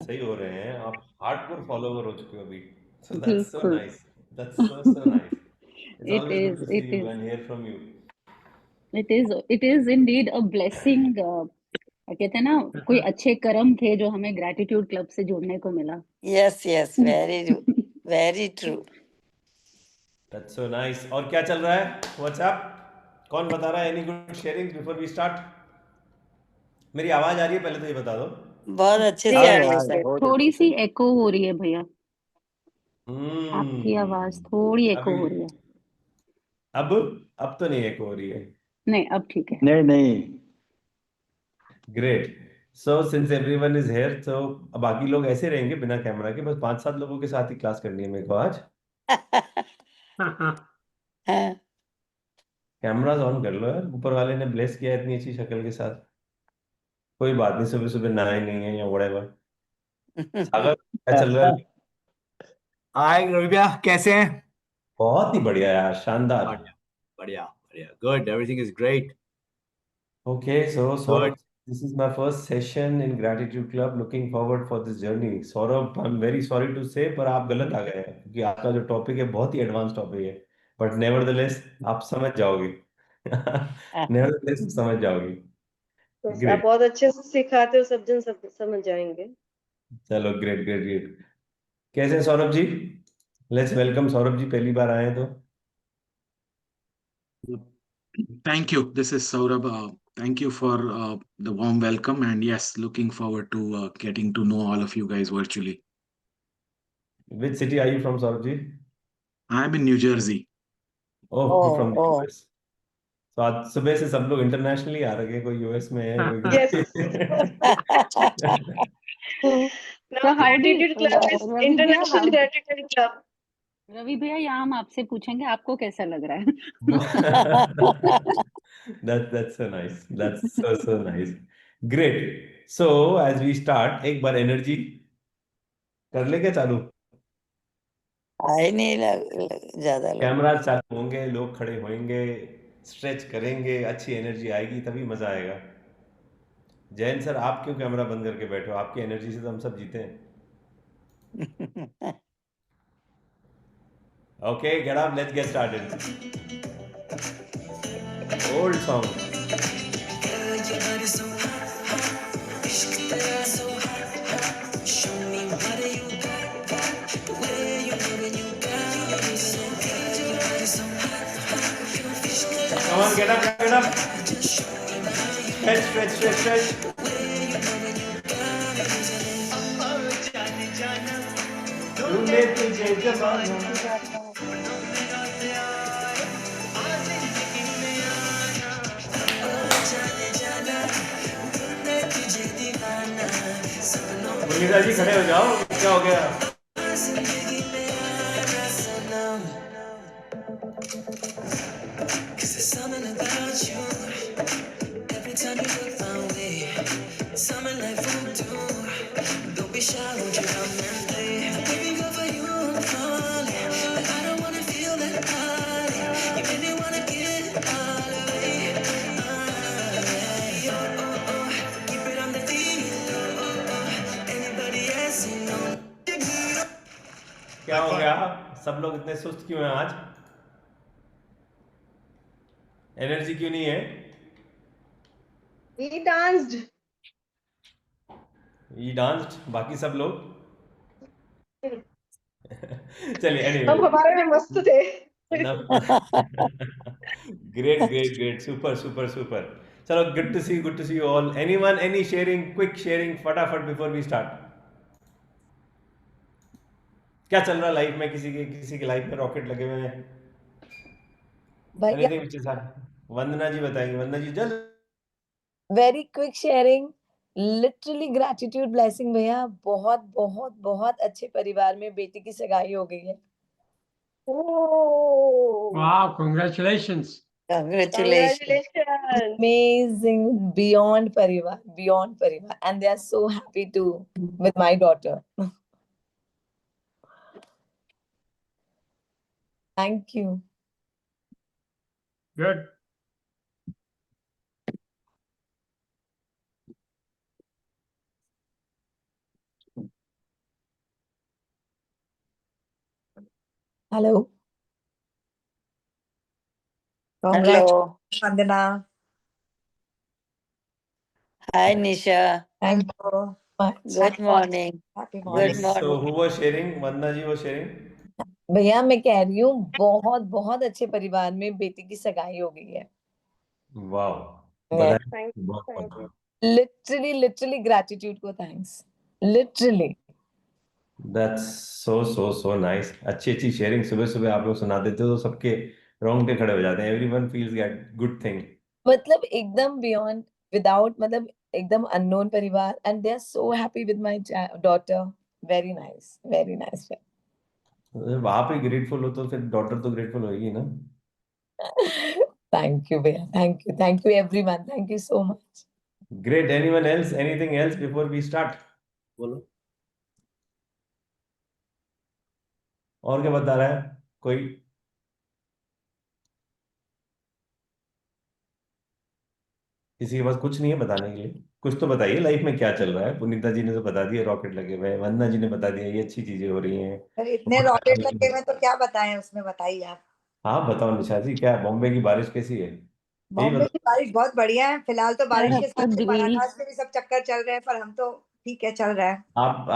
सही हो रहे हैं आप, हार्डकोर फॉलोवर हो चुके हो अभी। सो दैट्स सो बिल्कुल। Nice, that's so nice. It's it always good is to see it you is and hear from you. It is indeed a blessing. कहते हैं ना, कोई अच्छे कर्म थे जो हमें ग्रेटिट्यूड क्लब से जुड़ने को मिला। Yes, yes, very true. That's so nice. और क्या चल रहा है व्हाट्सएप? कौन बता रहा है? Any good sharing before we start? मेरी आवाज आ रही है पहले तो ये बता दो। बहुत अच्छे से नहीं, आ रही है सर। बहुत थोड़ी अच्छे सी से। एको हो रही है भैया, आपकी आवाज हम्म। थोड़ी एको अभी हो रही है। अब अब तो नहीं एको हो रही है। नहीं, अब ठीक है। नहीं नहीं, great. So since everyone is here, तो बाकी लोग ऐसे रहेंगे बिना कैमरा के, बस 5-7 लोगों के साथ ही क्लास करनी है मेरे को आज। हाँ, कैमरास ऑन कर लो यार, ऊपर वाले ने ब्लेस किया है इतनी अच्छी शक्ल के साथ। कोई बात नहीं, सुबह सुबह नहाए नहीं है या व्हाटएवर। सागर क्या चल रहा है? हाय रवि भैया, कैसे हैं? बहुत ही बढ़िया यार, शानदार। बढ़िया बढ़िया बढ़िया, good, everything is great. Okay, so good. Saurabh, this is my first session in gratitude club, looking forward for this journey. Saurabh, I am very sorry to say, पर आप गलत आ गए हैं क्योंकि आपका जो टॉपिक है बहुत ही एडवांस टॉपिक है। बट नेवरदलेस आप समझ जाओगे। नेवरदलेस समझ जाओगे। तो आप ग्रेट। बहुत अच्छे से सिखाते हो, सब जन सब समझ जाएंगे। चलो, ग्रेट ग्रेट ग्रेट। कैसे हैं सौरभ जी? लेट्स वेलकम सौरभ जी, पहली बार आए हैं तो। Thank you. This is Saurabh. Thank you for the warm welcome. And yes, looking forward to getting to know all of you guys virtually. Which city are you from Saurabh ji? I'm in New Jersey. Oh, oh from the oh US. तो आज सुबह से सब लोग internationally आ रखे हैं, कोई US में है, कोई यस। तो now Hardy, gratitude club is Ravi भैया, इंटरनेशनल ग्रेटिट्यूड क्लब। रवि भैया, यहाँ हम आपसे पूछेंगे आपको कैसा लग रहा है। That's so nice. That's so nice. Great. So as we start, एक बार एनर्जी कर ले क्या चालू? आई नहीं ज्यादा लोग। कैमरा चालू होंगे, लोग खड़े होंगे, स्ट्रेच करेंगे, अच्छी एनर्जी आएगी, तभी मजा आएगा। जैन सर, आप क्यों कैमरा बंद करके बैठे हो? आपकी एनर्जी से तो हम सब जीते हैं। Okay, get up, let's get started. Old song. Come on, get up, get up. Stretch, stretch, stretch, stretch. तूने तुझे जमाना। मुनीरा जी खड़े हो जाओ, क्या हो गया? क्या हो गया? सब लोग इतने सुस्त क्यों हैं आज? एनर्जी क्यों नहीं है? We danced. ये डांस्ड, बाकी सब लोग? चलिए, एनीवे। हम हमारे में मस्त थे। Great great great, super super super. चलो, good to see you all. Anyone, any sharing, quick sharing फटाफट बिफोर वी स्टार्ट। क्या चल रहा है लाइफ में? किसी के लाइफ में रॉकेट लगे हुए हैं? भैया, एनीथिंग विच इज, वंदना जी बताएंगे। वंदना जी, जल्द। Very quick sharing, literally gratitude blessing भैया। बहुत बहुत बहुत अच्छे परिवार में बेटी की सगाई हो गई है। Wow, congratulations. Congratulations. Congratulation. Amazing, beyond parivar, and they are so happy too with my daughter. Thank you. Good. Hello. Hello. Congratulations, Vandana. Hi Nisha. Thank you. Much good morning. Happy good morning. Yes. So morning. who was sharing? Vandana ji was sharing. भैया मैं कह रही हूँ बहुत बहुत अच्छे परिवार में बेटी की सगाई हो गई है। Wow. बधाई। Thank you. बहुत Thank बहुत। you. लिटरली ग्रेटिट्यूड को thanks. Literally That's so nice. अच्छी अच्छी शेयरिंग सुबह सुबह आप लोग सुना देते हो तो सबके रोंगटे खड़े हो जाते हैं. Everyone feels that good thing. मतलब एकदम बियॉन्ड विदाउट मतलब एकदम अननोन परिवार and they are so happy with my daughter. Very nice. आप ही ग्रेटफुल हो तो फिर डॉटर तो ग्रेटफुल होगी ना. थैंक यू भैया, thank you everyone, thank you so much. Great. Anyone else? Anything else before we start? बोलो. और क्या बता रहा है कोई? किसी के पास कुछ नहीं है बताने के लिए? कुछ तो बताइए लाइफ में क्या चल रहा है. पुनीता जी ने तो बता दिया रॉकेट लगे हुए हैं. वंदना जी ने बता दिया ये अच्छी चीजें हो रही हैं. सर इतने रॉकेट लगे हुए हैं तो क्या बताएं उसमें, बताइए आप। हाँ बताओ निशा जी, क्या बॉम्बे की बारिश कैसी है? यही बॉम्बे की बारिश बहुत बढ़िया है फिलहाल तो। बारिश सर के अब तो साथ में दिल्ली पराकाश के भी सब चक्कर चल रहे हैं, पर हम तो ठीक है, चल रहा है।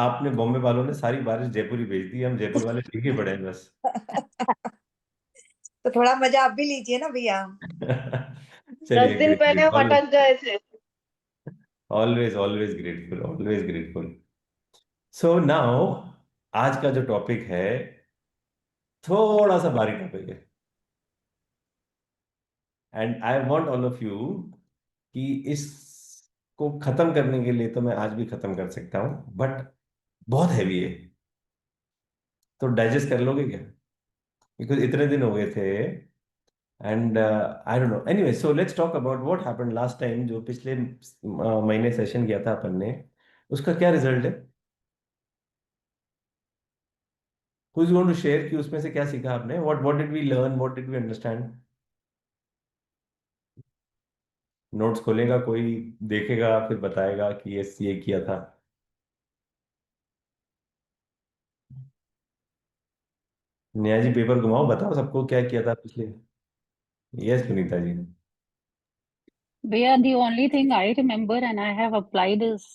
आपने बॉम्बे वालों ने सारी बारिश जयपुर ही भेज दी. हम जयपुर वाले ठीक ही पड़े हैं बस. तो थोड़ा मजा आप भी लीजिए ना भैया। 10 चलिए. दिन पहले हम अटक गए थे. Always always grateful, always grateful. So now आज का जो टॉपिक है थोड़ा सा भारी टॉपिक है. And I want all of you कि इसको खत्म करने के लिए तो मैं आज भी खत्म कर सकता हूं बट बहुत हैवी है. तो डाइजेस्ट कर लोगे क्या? बिकॉज इतने दिन हो गए थे. And I don't know. Anyway so let's talk about what happened last time. जो पिछले महीने सेशन किया था अपन ने, उसका क्या रिजल्ट है? Who is going to share कि उसमें से क्या सीखा आपने? What did we learn, what did we understand? Notes खोलेगा कोई, देखेगा फिर बताएगा कि ये किया था. नया जी पेपर घुमाओ, बताओ सबको क्या किया था पिछले. यस पुनीता जी. भैया the only thing I remember and I have applied is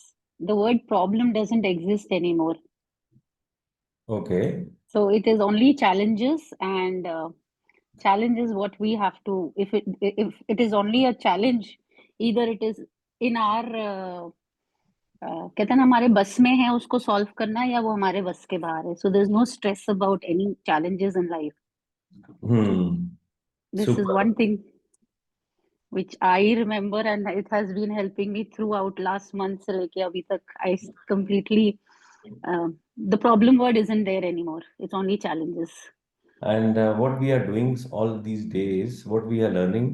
the word problem doesn't exist anymore. Okay. So it is only challenges and challenge is what we have to, if it is only a challenge, either it is in our कहते हैं ना हमारे बस में है उसको solve करना या वो हमारे बस के बाहर है. So there's no stress about any challenges in life. This is super. one thing which I remember and it has been helping me throughout last month से लेके अभी तक. I completely the problem word isn't there anymore. It's only challenges. And what we are doing all these days, what we are learning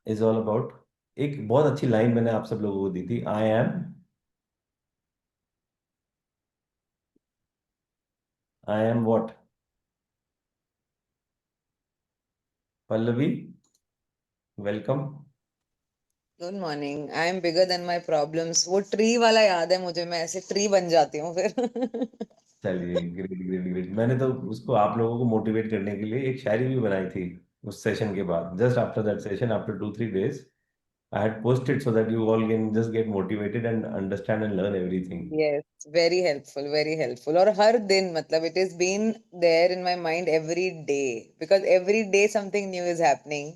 is all about. एक बहुत अच्छी line मैंने आप सब लोगों को दी थी. I am what? Pallavi welcome. Good morning. I am bigger than my problems. वो ट्री वाला याद है मुझे, मैं ऐसे ट्री बन जाती हूँ फिर। चलिए ग्रेट ग्रेट ग्रेट. मैंने तो उसको आप लोगों को मोटिवेट करने के लिए एक शायरी भी बनाई थी उस सेशन के बाद. Just after that session, after 2-3 days I had posted so that you all can just get motivated and understand and learn everything. Yes, very helpful, very helpful. और हर दिन मतलब it is been there in my mind every day, because every day something new is happening.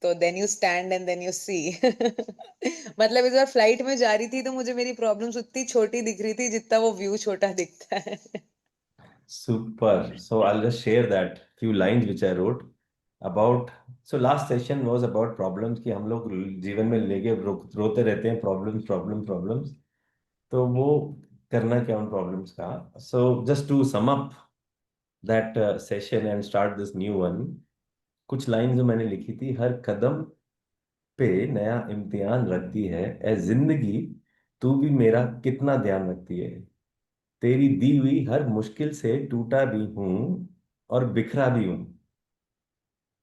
तो then you stand and then you see. मतलब इस बार flight में जा रही थी तो मुझे मेरी प्रॉब्लम्स उतनी छोटी दिख रही थी जितना वो व्यू छोटा दिखता है। Super. So I'll just share that few lines which I wrote about. So last session was about problems कि हम लोग जीवन में लेके रोते रहते हैं problems. तो वो करना क्या उन problems का. So just to sum up that session and start this new one, कुछ लाइन जो मैंने लिखी थी. हर कदम पे नया इम्तिहान रखती है ए जिंदगी, तू भी मेरा कितना ध्यान रखती है. तेरी दी हुई हर मुश्किल से टूटा भी हूं और बिखरा भी हूं,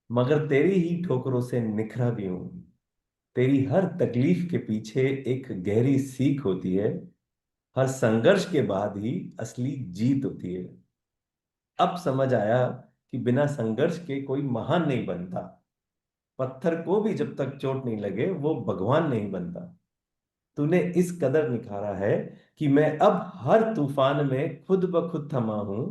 मगर तेरी ही ठोकरों से निखरा भी हूं. तेरी हर तकलीफ के पीछे एक गहरी सीख होती है. हर संघर्ष के बाद ही असली जीत होती है. अब समझ आया कि बिना संघर्ष के कोई महान नहीं बनता। पत्थर को भी जब तक चोट नहीं लगे वो भगवान नहीं बनता। तूने इस कदर निखारा है कि मैं अब हर तूफान में खुद ब खुद थमा हूं।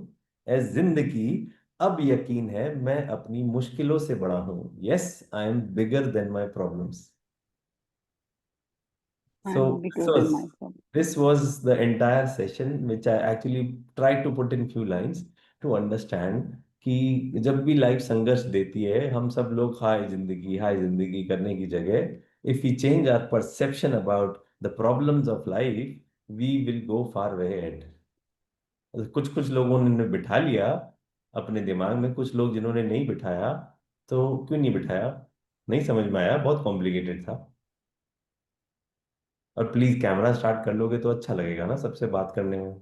ए जिंदगी, अब यकीन है मैं अपनी मुश्किलों से बड़ा हूं। Yes, I am bigger than my problems. I'm So bigger this than was myself. this was the entire session, which I actually tried to put in few lines to understand कि जब भी लाइफ संघर्ष देती है, हम सब लोग हाय जिंदगी करने की जगह if we change our perception about the problems of life we will go far way ahead. कुछ कुछ लोगों ने बिठा लिया अपने दिमाग में, कुछ लोग जिन्होंने नहीं बिठाया, तो क्यों नहीं बिठाया नहीं समझ में आया, बहुत कॉम्प्लिकेटेड था। और प्लीज कैमरा स्टार्ट कर लोगे तो अच्छा लगेगा ना सबसे बात करने में,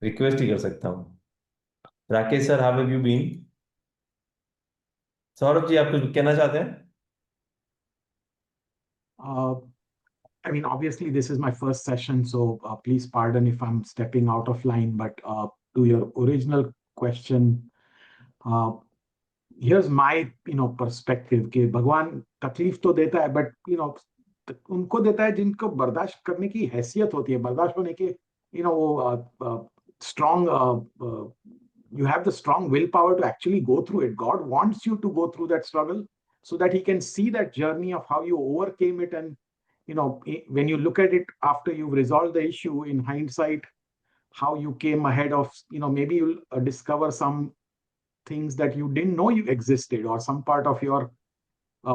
रिक्वेस्ट ही कर सकता हूँ। Rakesh sir, how have you been? Saurabh ji, आप कुछ कहना चाहते हैं? Uh, I mean, obviously, this is my first session, so please pardon if I'm stepping out of line. But to your original question, uh, here's my perspective कि भगवान तकलीफ तो देता है, but उनको देता है जिनको बर्दाश्त करने की हैसियत होती है, बर्दाश्त होने की वो strong you have the strong willpower to actually go through it. God wants you to go through that struggle so that he can see that journey of how you overcame it. And when you look at it after you've resolved the issue in hindsight, how you came ahead of, maybe you'll discover some things that you didn't know you existed, or some part of your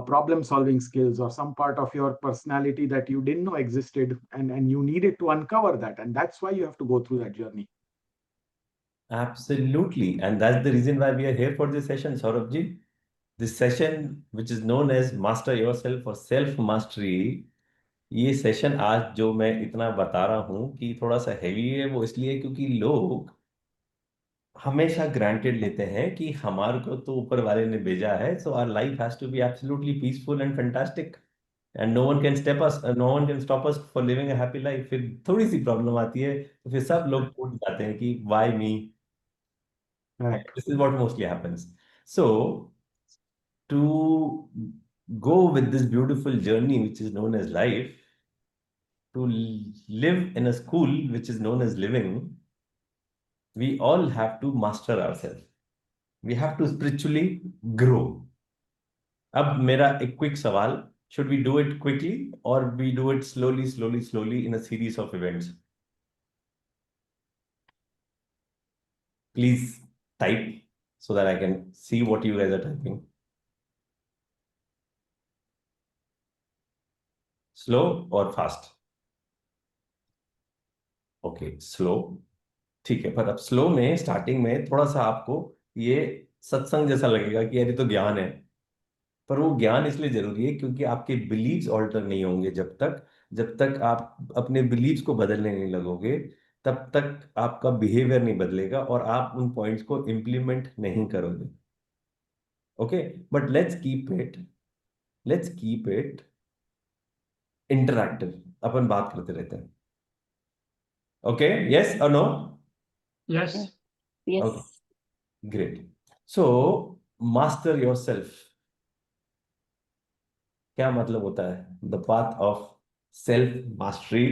problem solving skills, or some part of your personality that you didn't know existed, and you needed to uncover that, and that's why you have to go through that journey. Absolutely, and that's the reason why we are here for this session, Saurabh ji. This session, which is known as Master Yourself or Self Mastery, ये session आज जो मैं इतना बता रहा हूँ कि थोड़ा सा हैवी है, वो इसलिए क्योंकि लोग हमेशा ग्रांटेड लेते हैं कि हमारे को तो ऊपर वाले ने भेजा है, so our life has to be absolutely peaceful and fantastic and no one can stop us for living a happy life. फिर थोड़ी सी प्रॉब्लम आती है तो फिर सब लोग उठ जाते हैं कि why me. Right. This is what mostly happens. So to go with this beautiful journey which is known as life, to live in a school which is known as living, we all have to master ourselves. We have to spiritually grow. अब मेरा एक quick सवाल, should we do it quickly or we do it slowly in a series of events? Please type so that I can see what you guys are typing. Slow or fast? Okay, slow. ठीक है, पर अब slow में starting में थोड़ा सा आपको ये सत्संग जैसा लगेगा कि यार ये तो ज्ञान है, पर वो ज्ञान इसलिए जरूरी है क्योंकि आपके बिलीव्स ऑल्टर नहीं होंगे जब तक आप अपने बिलीव्स को बदलने नहीं लगोगे, तब तक आपका बिहेवियर नहीं बदलेगा और आप उन पॉइंट्स को इम्प्लीमेंट नहीं करोगे। Okay, but let's keep it interactive. अपन बात करते रहते हैं। ओके, यस और no? Yes. Yes. Okay. Great. So, master yourself. क्या मतलब होता है? The path of self mastery.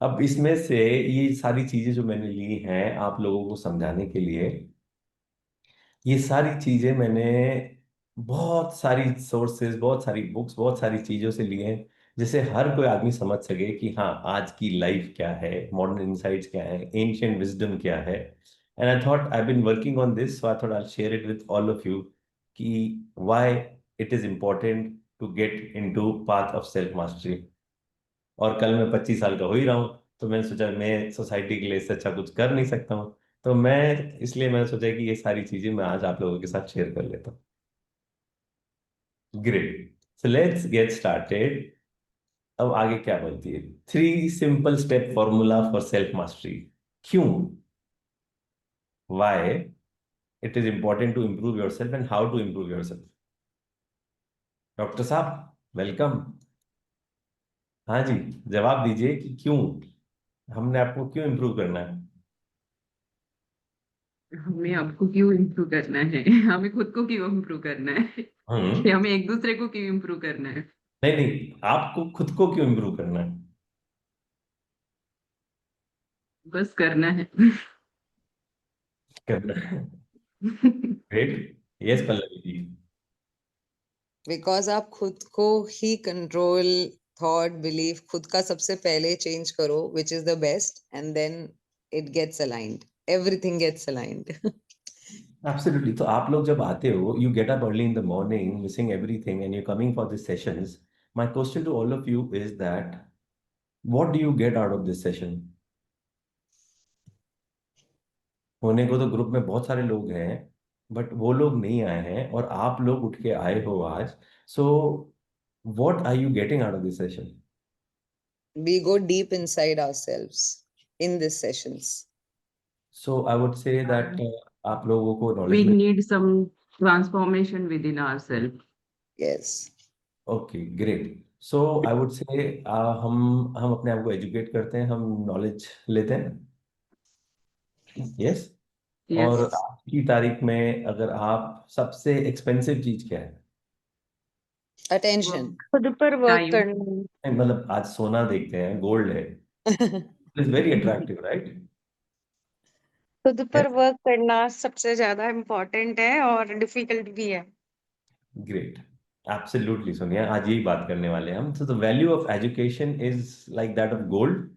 अब इसमें से ये सारी चीजें जो मैंने ली हैं आप लोगों को समझाने के लिए, ये सारी चीजें मैंने बहुत सारी सोर्सेज, बहुत सारी बुक्स, बहुत सारी चीजों से लिए हैं, जिससे हर कोई आदमी समझ सके कि हाँ आज की लाइफ क्या है, मॉडर्न इनसाइट्स क्या है, एंशियंट विजडम क्या है। And I thought I been working on this, so I thought I share it with all of you कि why it is important to get into path of self mastery. और कल मैं 25 साल का हो ही रहा हूँ, तो मैंने सोचा मैं सोसाइटी के लिए इससे अच्छा कुछ कर नहीं सकता हूँ, तो मैंने सोचा कि ये सारी चीजें मैं आज आप लोगों के साथ शेयर कर लेता हूँ। Great, so let's get started. अब आगे क्या बोलती है? 3 simple step formula for self mastery. क्यों, why it is important to improve yourself and how to improve yourself. Doctor साहब वेलकम। हाँ जी, जवाब दीजिए कि क्यों हमने आपको क्यों इंप्रूव करना है। हमें आपको क्यों इम्प्रूव करना है? हमें खुद को क्यों इम्प्रूव करना है? हम्म। या हमें एक दूसरे को क्यों इम्प्रूव करना है? नहीं नहीं, आपको खुद को क्यों इम्प्रूव करना है? बस करना है। करना है। Great. Yes Pallavi ji. Because आप खुद को ही कंट्रोल, थॉट, बिलीफ खुद का सबसे पहले चेंज करो, which is the best, and then it gets aligned, everything gets aligned. Absolutely. तो आप लोग जब आते हो, you get up early in the morning, missing everything, and you're coming for these sessions. My question to all of you is that, what do you get out of this session? होने को तो group में बहुत सारे लोग हैं, but वो लोग नहीं आए हैं और आप लोग उठ के आए हो आज. सो what are you getting out of this session? We go deep inside ourselves in these sessions. So I would say that आप लोगों को We knowledge में. need some transformation within ourselves. Yes. Okay great. So I would से हम अपने आप को educate करते हैं, हम नॉलेज लेते हैं. यस. और Yes. आज की तारीख में अगर आप, सबसे एक्सपेंसिव चीज क्या है? Attention. खुद पर वर्क Time. करना। मतलब आज सोना देखते हैं, गोल्ड है, इट्स वेरी अट्रैक्टिव राइट? खुद पर वर्क करना सबसे ज्यादा इम्पोर्टेंट है और डिफिकल्ट भी है। ग्रेट. एब्सोल्युटली सोनिया, आज यही बात करने वाले हैं हम. So the value of education is like that of gold.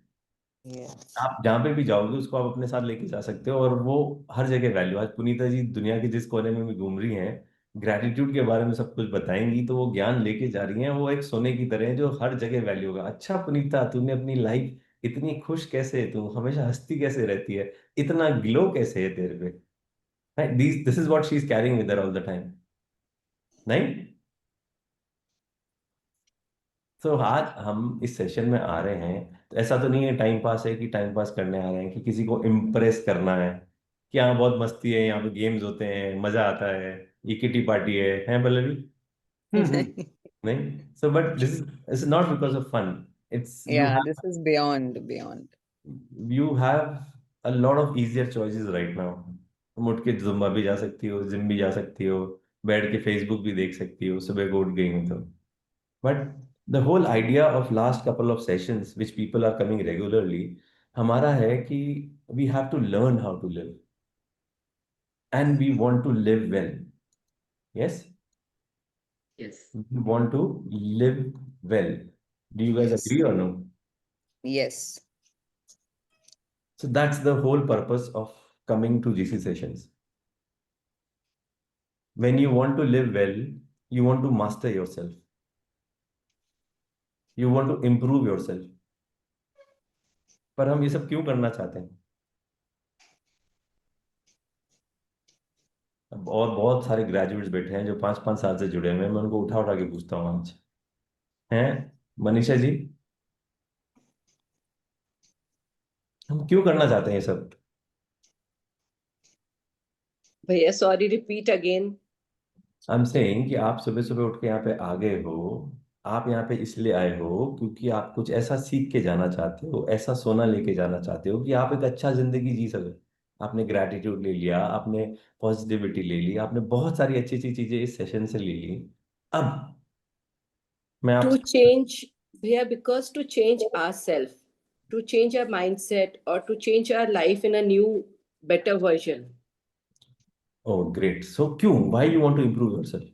Yes. आप जहाँ पे भी जाओगे उसको आप अपने साथ लेके जा सकते हो, और वो हर जगह वैल्यू. आज पुनीता जी दुनिया के जिस कोने में भी घूम रही हैं, ग्रैटिट्यूड के बारे में सब कुछ बताएंगी, तो वो ज्ञान लेके जा रही हैं. वो एक सोने की तरह है जो हर जगह वैल्यू होगा. अच्छा पुनीता, तूने अपनी लाइफ इतनी खुश कैसे है? तू हमेशा हंसती कैसे रहती है? इतना ग्लो कैसे है तेरे पे? This is what she is carrying with her all the time. नहीं? तो आज हम इस सेशन में आ रहे हैं, तो ऐसा तो नहीं है टाइम पास है कि टाइम पास करने आ रहे हैं, कि किसी को इम्प्रेस करना है कि यहाँ बहुत मस्ती है, यहाँ पे गेम्स होते हैं, मजा आता है, ये किटी पार्टी है पल्लवी? नहीं. So but this is not because of fun. It's Yeah, this is beyond. You have a lot of easier choices right now. तुम उठ के जुम्बा भी जा सकती हो, जिम भी जा सकती हो, बैठ के फेसबुक भी देख सकती हो, सुबह को उठ गई हो तो. But the whole idea of last couple of sessions, which people are coming regularly, हमारा है कि we have to learn how to live, and we want to live well. Yes, Yes. we want to live well. Do you guys Yes. agree or no? Yes. So that's the whole purpose of coming to GC sessions. When you want to live well, you want to master yourself. You want to improve yourself. पर हम ये सब क्यों करना चाहते हैं? और बहुत सारे ग्रेजुएट्स बैठे हैं जो 5-5 साल से जुड़े हुए हैं. मैं उनको उठा उठा के पूछता हूँ आज. हैं मनीषा जी, हम क्यों करना चाहते हैं ये सब? भैया sorry, repeat again. I am saying कि आप सुबह सुबह उठ के यहाँ पे आ गए हो. आप यहाँ पे इसलिए आए हो क्योंकि आप कुछ ऐसा सीख के जाना चाहते हो, ऐसा सोना लेके जाना चाहते हो कि आप एक अच्छा जिंदगी जी सको. आपने ग्रैटिट्यूड ले लिया, आपने पॉजिटिविटी ले ली, आपने बहुत सारी अच्छी अच्छी चीजें इस सेशन से ले ली. अब मैं To आप change, भैया, because to change ourselves, to change our mindset or to change our life in a new, better version. Oh great. So क्यों, why you want to improve yourself?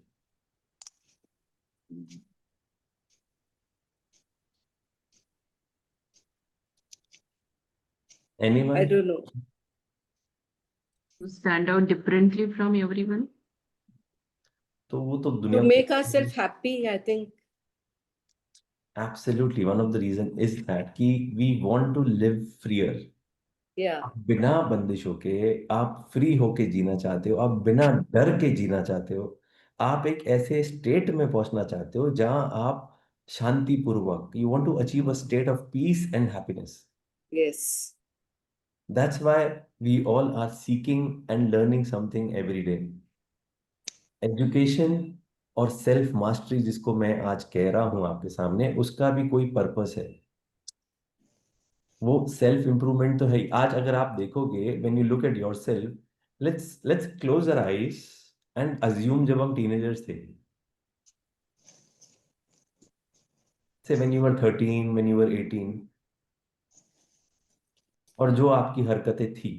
I anyone? don't know. To stand out differently from everyone. तो वो तो To दुनिया make ourselves happy, I think. Absolutely. One of the reason is that कि we want to live freer. Yeah. आप बिना बंदिशों के आप फ्री होके जीना चाहते हो, आप बिना डर के जीना चाहते हो. आप एक ऐसे स्टेट में पहुंचना चाहते हो जहां आप शांतिपूर्वक, you want to achieve a state of peace and happiness. Yes. That's why we all are seeking and learning something every day. Education और सेल्फ मास्टरी जिसको मैं आज कह रहा हूं आपके सामने, उसका भी कोई पर्पस है. वो सेल्फ इंप्रूवमेंट तो है ही. आज अगर आप देखोगे, when you look at yourself, let's close our eyes and assume जब हम teenagers थे, say when you were 13, when you were 18, और जो आपकी हरकतें थी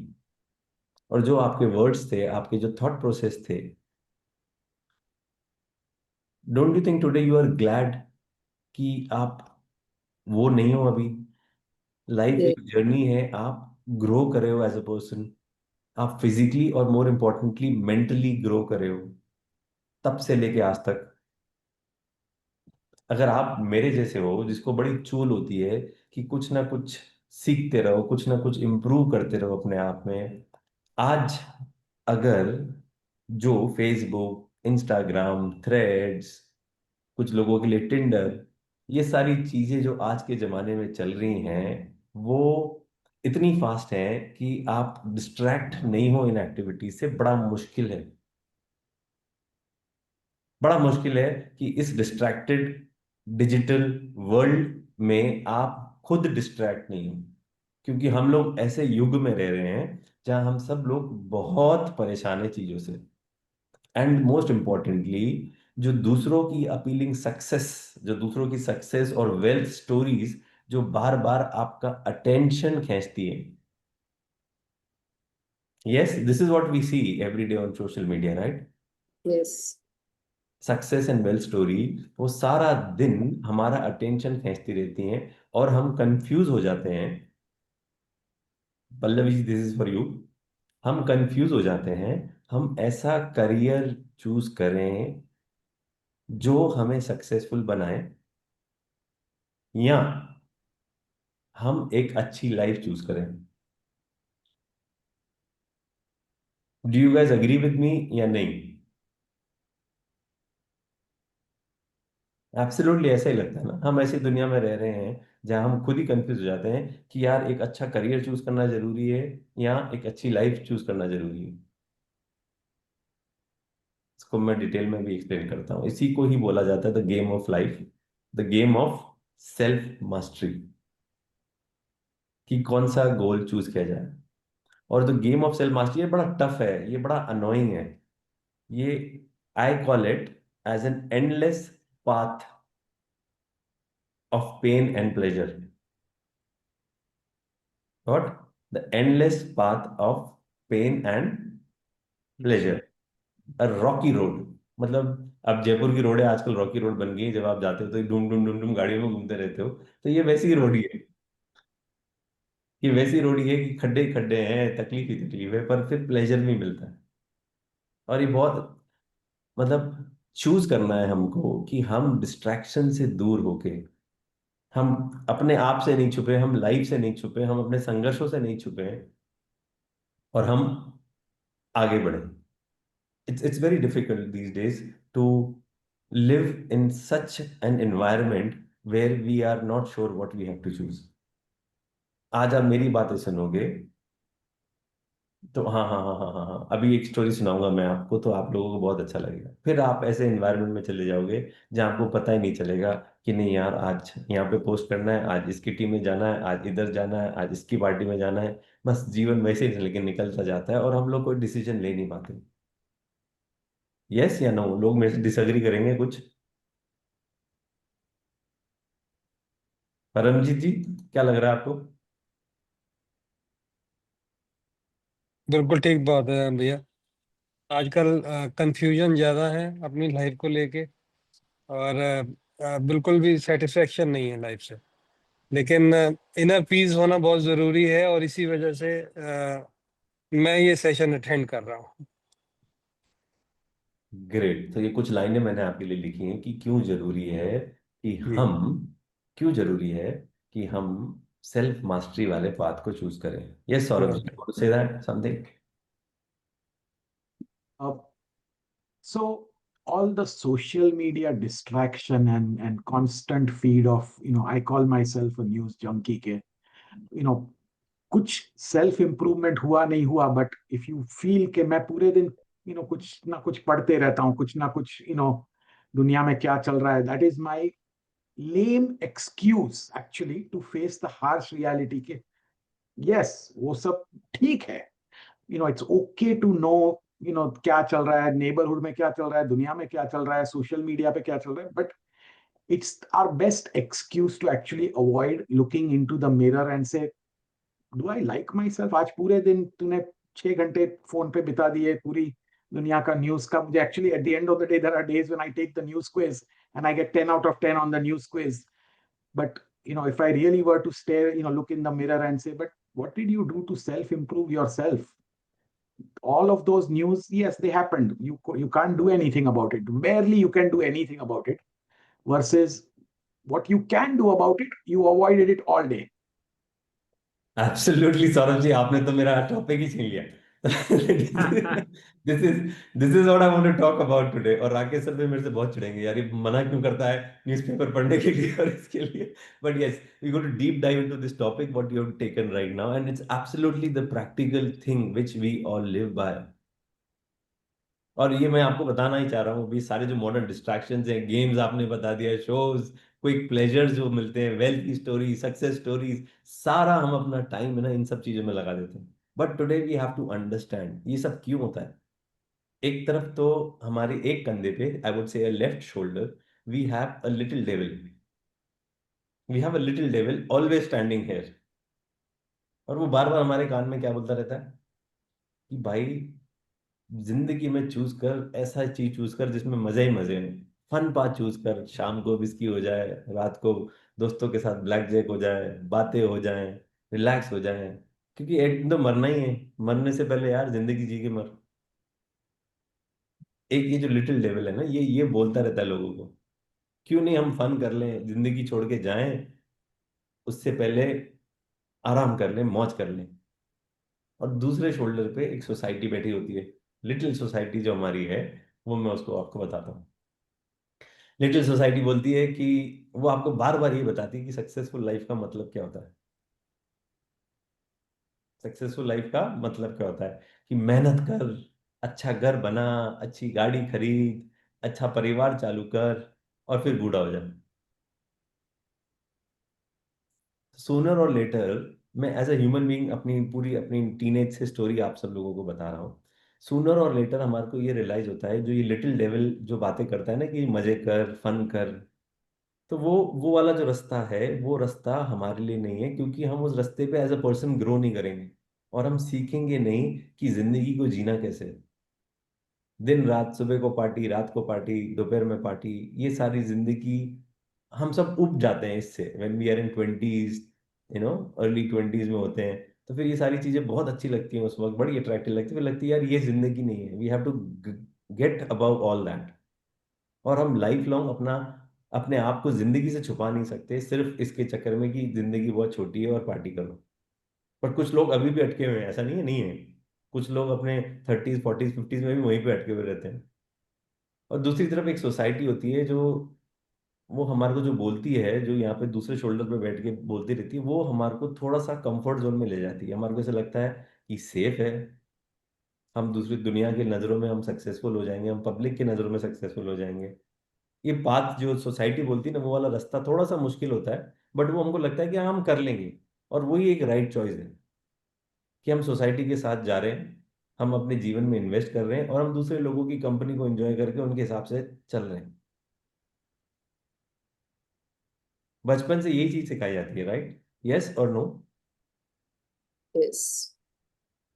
और जो आपके वर्ड्स थे, आपके जो थॉट प्रोसेस थे, don't you think today you are glad कि आप वो नहीं हो अभी? Life Yes. एक जर्नी है, आप ग्रो कर रहे हो एज अ पर्सन, आप फिजिकली और मोर इम्पोर्टेंटली मेंटली ग्रो कर रहे हो तब से लेके आज तक। अगर आप मेरे जैसे हो जिसको बड़ी चूल होती है कि कुछ ना कुछ सीखते रहो, कुछ ना कुछ इम्प्रूव करते रहो अपने आप में, आज अगर जो फेसबुक, इंस्टाग्राम, थ्रेड्स, कुछ लोगों के लिए टिंडर, ये सारी चीजें जो आज के जमाने में चल रही हैं, वो इतनी फास्ट है कि आप डिस्ट्रैक्ट नहीं हो इन एक्टिविटी से, बड़ा मुश्किल है। बड़ा मुश्किल है कि इस डिस्ट्रैक्टेड डिजिटल वर्ल्ड में आप खुद डिस्ट्रैक्ट नहीं हो, क्योंकि हम लोग ऐसे युग में रह रहे हैं जहां हम सब लोग बहुत परेशान है चीजों से। एंड मोस्ट इम्पॉर्टेंटली, जो दूसरों की अपीलिंग सक्सेस, जो दूसरों की सक्सेस और वेल्थ स्टोरीज जो बार बार आपका अटेंशन खींचती है, yes, this is what we see every day on social media, right? Yes. Success and wealth story, वो सारा दिन हमारा अटेंशन खींचती रहती हैं और हम कंफ्यूज हो जाते हैं। Pallavi ji, this is for you. हम कंफ्यूज हो जाते हैं, हम ऐसा करियर चूज करें जो हमें सक्सेसफुल बनाए, या हम एक अच्छी लाइफ चूज करें। Do you guys agree with me या नहीं? एब्सोल्युटली ऐसा ही लगता है ना। हम ऐसी दुनिया में रह रहे हैं जहां हम खुद ही कंफ्यूज हो जाते हैं कि यार एक अच्छा करियर चूज करना जरूरी है या एक अच्छी लाइफ चूज करना जरूरी है। इसको मैं डिटेल में भी एक्सप्लेन करता हूँ। इसी को ही बोला जाता है the game of life, the game of self mastery, कि कौन सा गोल चूज किया जाए। और the game of self mastery ये बड़ा टफ है, ये बड़ा अनोइंग है। ये I call it as an endless path of pain and pleasure. What? The endless path of pain and pleasure, a rocky road. मतलब अब जयपुर की रोडें आजकल रॉकी रोड बन गई है, जब आप जाते हो तो डूम डूम डूम डूम गाड़ियों में घूमते रहते हो, तो ये वैसी ही रोड ही है। ये वैसी रोड ही है कि खड्डे ही खड्डे हैं, तकलीफ ही तकलीफ है, पर फिर प्लेजर भी मिलता है। और ये बहुत, मतलब चूज करना है हमको कि हम डिस्ट्रैक्शन से दूर होके, हम अपने आप से नहीं छुपे, हम लाइफ से नहीं छुपे, हम अपने संघर्षों से नहीं छुपे, और हम आगे बढ़े। It's very difficult these days to live in such an environment where we are not sure what we have to choose. आज आप मेरी बातें सुनोगे तो हाँ हाँ हाँ हाँ हाँ हाँ, अभी एक स्टोरी सुनाऊंगा मैं आपको, तो आप लोगों को बहुत अच्छा लगेगा। फिर आप ऐसे एनवायरनमेंट में चले जाओगे जहाँ आपको पता ही नहीं चलेगा कि नहीं यार, आज यहाँ पे पोस्ट करना है, आज इसकी टीम में जाना है, आज इधर जाना है, आज इसकी पार्टी में जाना है। बस जीवन वैसे ही लेकिन निकलता जाता है और हम लोग कोई डिसीजन ले नहीं पाते। यस या नो? लोग मेरे से डिसएग्री करेंगे कुछ। परमजीत जी, क्या लग रहा है आपको? बिल्कुल ठीक बात है भैया। आजकल कंफ्यूजन ज़्यादा है अपनी लाइफ को लेके, और बिल्कुल भी सेटिस्फेक्शन नहीं है लाइफ से। लेकिन इनर पीस होना बहुत ज़रूरी है, और इसी वजह से मैं ये सेशन अटेंड कर रहा हूँ। ग्रेट। तो ये कुछ लाइनें मैंने आपके लिए लिखी हैं कि जी। क्यों जरूरी है कि हम सेल्फ मास्टरी वाले पाथ को चूज करें। Yes Saurabh ji, say that something. So all the social media distraction and constant feed of, I call myself a news junkie के, कुछ सेल्फ इम्प्रूवमेंट हुआ नहीं हुआ, बट इफ यू फील कि मैं पूरे दिन कुछ ना कुछ पढ़ते रहता हूँ, कुछ ना कुछ दुनिया में क्या चल रहा है, that is my lame excuse actually to face the harsh reality के यस, वो सब ठीक है, it's okay to know, क्या चल रहा है, neighborhood में क्या चल रहा है, दुनिया में क्या चल रहा है, social media पे क्या चल रहा है, but it's our best excuse to actually avoid looking into the mirror and say, do I like myself? आज पूरे दिन तूने 6 घंटे फोन पे बिता दिए पूरी दुनिया का न्यूज का. मुझे actually at the end of the day there are days when I take the news quiz and I get 10 out of 10 on the news quiz. But if I really were to stare, look in the mirror and say, but what did you do to self-improve yourself? All of those news, yes, they happened. You can't do anything about it. Barely you can do anything about it. Versus what you can do about it, you avoided it all day. Absolutely Saurabh ji, आपने तो मेरा topic ही छीन लिया. This is what I want to talk about today. और Rakesh sir भी मेरे से बहुत चिढ़ेंगे, यार ये मना क्यों करता है न्यूज़पेपर पढ़ने के लिए और इसके लिए. But yes, we go to deep dive into this topic what you have taken right now, and it's absolutely the practical thing which we all live by. और ये मैं आपको बताना ही चाह रहा हूँ, भी सारे जो मॉडर्न डिस्ट्रैक्शंस हैं, गेम्स आपने बता दिया, शोज, क्विक प्लेजर्स जो मिलते हैं, वेल्थ की स्टोरी, सक्सेस स्टोरीज, सारा हम अपना टाइम है ना इन सब चीजों में लगा देते हैं. But today we have to understand ये सब क्यों होता है. एक तरफ तो हमारे एक कंधे पे, I would say left shoulder, we have a little devil. We have a little devil always standing here. और वो बार बार हमारे कान में क्या बोलता रहता है कि भाई जिंदगी में चूज कर, ऐसा चीज चूज कर जिसमें मजे ही मजे हैं. फन पाथ चूज कर, शाम को विस्की हो जाए, रात को दोस्तों के साथ ब्लैक जैक हो जाए, बातें हो जाएं, रिलैक्स हो जाएं. क्योंकि एक दिन तो मरना ही है, मरने से पहले यार जिंदगी जी के मर. एक ये जो लिटिल डेविल है ना, ये बोलता रहता है लोगों को, क्यों नहीं हम फन कर लें, जिंदगी छोड़ के जाएं, उससे पहले आराम कर लें, मौज कर लें. और दूसरे शोल्डर पे एक सोसाइटी बैठी होती है, लिटिल सोसाइटी जो हमारी है, वो मैं उसको आपको बताता हूँ. लिटिल सोसाइटी बोलती है कि वो आपको बार बार ये बताती है कि सक्सेसफुल लाइफ का मतलब क्या होता है. सक्सेसफुल लाइफ का मतलब क्या होता है कि मेहनत कर, अच्छा घर बना, अच्छी गाड़ी खरीद, अच्छा परिवार चालू कर, और फिर बूढ़ा हो जा. सूनर और लेटर, मैं एज अ ह्यूमन बीइंग अपनी पूरी अपनी टीनेज से स्टोरी आप सब लोगों को बता रहा हूँ. सूनर और लेटर हमारे को ये रियलाइज होता है, जो ये लिटिल डेविल जो बातें करता है ना कि मजे कर, फन कर, तो वो वाला जो रास्ता है, वो रास्ता हमारे लिए नहीं है. क्योंकि हम उस रास्ते पे एज अ पर्सन ग्रो नहीं करेंगे, और हम सीखेंगे नहीं कि जिंदगी को जीना कैसे है. दिन रात, सुबह को पार्टी, रात को पार्टी, दोपहर में पार्टी, ये सारी जिंदगी हम सब उब जाते हैं इससे. When we are in 20s, early 20s में होते हैं, तो फिर ये सारी चीजें बहुत अच्छी लगती हैं, उस वक्त बड़ी अट्रैक्टिव लगती है, फिर लगती है यार ये जिंदगी नहीं है. We have to get above all that. और हम लाइफ लॉन्ग अपने आप को जिंदगी से छुपा नहीं सकते, सिर्फ इसके चक्कर में कि जिंदगी बहुत छोटी है और पार्टी करो. पर कुछ लोग अभी भी अटके हुए हैं, ऐसा नहीं है. कुछ लोग अपने 30s 40s 50s में भी वहीं पे अटके हुए रहते हैं. और दूसरी तरफ एक सोसाइटी होती है जो वो हमारे को जो बोलती है, जो यहाँ पे दूसरे शोल्डर पे बैठ के बोलती रहती है, वो हमारे को थोड़ा सा कंफर्ट जोन में ले जाती है. हमारे को ऐसा लगता है कि सेफ है, हम दूसरी दुनिया की नज़रों में हम सक्सेसफुल हो जाएंगे, हम पब्लिक की नज़रों में सक्सेसफुल हो जाएंगे. ये बात जो सोसाइटी बोलती है ना, वो वाला रास्ता थोड़ा सा मुश्किल होता है, बट वो हमको लगता है कि हाँ, हम कर लेंगे. और वही एक राइट चॉइस है कि हम सोसाइटी के साथ जा रहे हैं, हम अपने जीवन में इन्वेस्ट कर रहे हैं, और हम दूसरे लोगों की कंपनी को एंजॉय करके उनके हिसाब से चल रहे हैं. बचपन से यही चीज सिखाई जाती है, राइट? यस और no? Yes.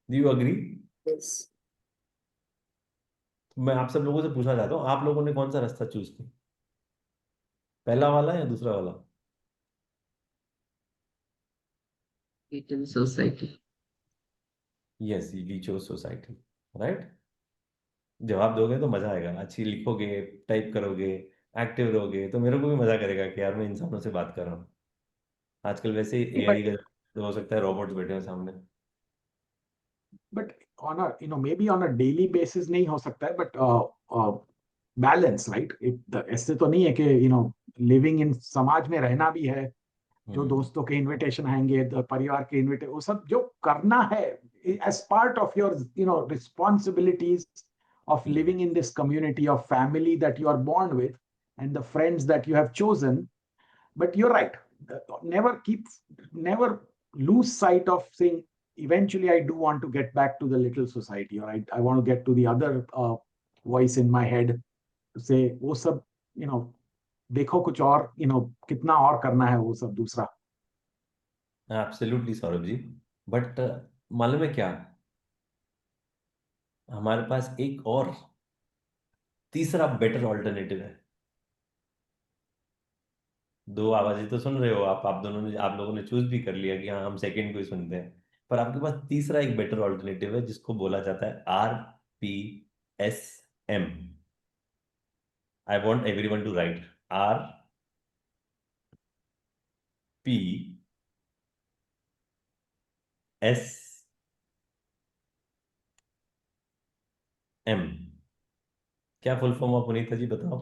Do you agree? Yes. मैं आप सब लोगों से पूछना चाहता हूँ, आप लोगों ने कौन सा रास्ता चूज किया, पहला वाला या दूसरा वाला? Little society. Yes, we chose society, right. जवाब दोगे तो मजा आएगा, अच्छी लिखोगे, टाइप करोगे, एक्टिव रहोगे, तो मेरे को भी मजा करेगा कि यार मैं इंसानों से बात कर रहा हूँ. आजकल वैसे But एआई का तो हो सकता है रोबोट्स बैठे हैं सामने. but on a maybe on a daily basis नहीं हो सकता है, but balance, right? ऐसे तो नहीं है कि living in समाज में रहना भी है, जो दोस्तों के इनविटेशन आएंगे, परिवार के इनविटेशन, वो सब जो करना है as part of your responsibilities of living in this community of family that you are born with and the friends that you have chosen. But you're right, never lose sight of saying eventually I do want to get back to the little society, or I want to get to the other voice in my head to say वो सब देखो कुछ और कितना और करना है वो सब दूसरा. Absolutely Saurabh ji. बट मालूम है क्या, हमारे पास एक और तीसरा बेटर ऑल्टरनेटिव है. दो आवाजें तो सुन रहे हो आप दोनों ने, आप लोगों ने चूज भी कर लिया कि हाँ हम सेकंड को ही सुनते हैं, पर आपके पास तीसरा एक बेटर ऑल्टरनेटिव है जिसको बोला जाता है RPSM. I want everyone to write RPSM. क्या full form of, Punita ji बताओ.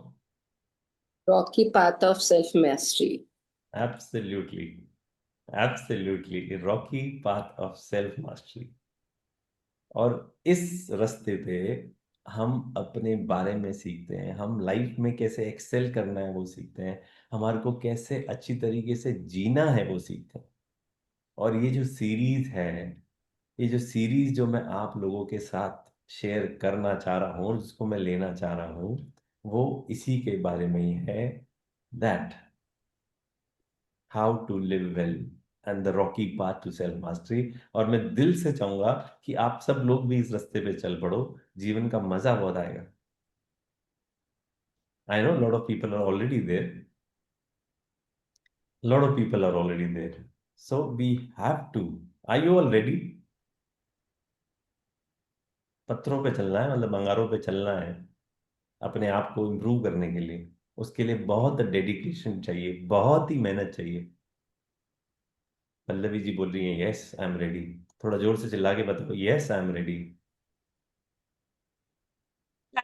Rocky Path of Self-Mastery. Absolutely, absolutely, rocky path of self mastery. और इस रास्ते पे हम अपने बारे में सीखते हैं, हम लाइफ में कैसे एक्सेल करना है वो सीखते हैं, हमारे को कैसे अच्छी तरीके से जीना है वो सीखते हैं. और ये जो सीरीज है, ये जो सीरीज जो मैं आप लोगों के साथ शेयर करना चाह रहा हूँ, जिसको मैं लेना चाह रहा हूँ, वो इसी के बारे में ही है. That how to live well and the rocky path to self mastery. और मैं दिल से चाहूंगा कि आप सब लोग भी इस रास्ते पे चल पड़ो, जीवन का मजा बहुत आएगा. I know lot of people are already there, lot of people are already there, so we have to. Are you all ready? पत्थरों पे चलना है, मतलब अंगारों पे चलना है अपने आप को इम्प्रूव करने के लिए. उसके लिए बहुत डेडिकेशन चाहिए, बहुत ही मेहनत चाहिए. पल्लवी जी बोल रही है यस आई एम रेडी. थोड़ा जोर से चिल्ला के बताओ, yes I am ready.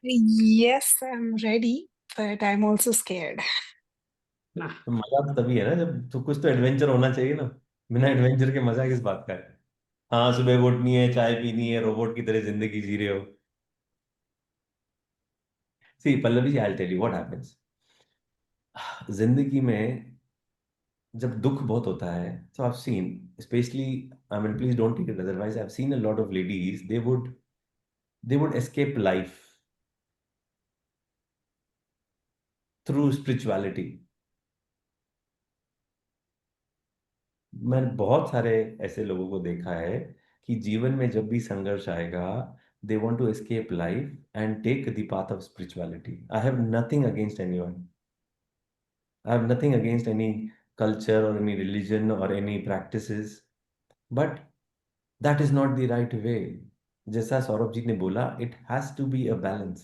Yes, I'm ready, but I'm also scared. तो मजा तो तभी है ना जब, तो कुछ तो एडवेंचर होना चाहिए ना. बिना एडवेंचर के मजा किस बात का है. हाँ सुबह को उठनी है, चाय पीनी है, रोबोट की तरह जिंदगी जी रहे हो. See Pallavi ji, I tell you what happens. जिंदगी में जब दुख बहुत होता है, so I've seen, especially, I mean, please don't take it otherwise, I've seen a lot of ladies, they would escape life through spirituality. मैंने बहुत सारे ऐसे लोगों को देखा है कि जीवन में जब भी संघर्ष आएगा, they want to escape life and take the path of spirituality. I have nothing against anyone. I have nothing against any culture or any religion or any practices, but that is not the right way. जैसा सौरभ जी ने बोला, it has to be a balance.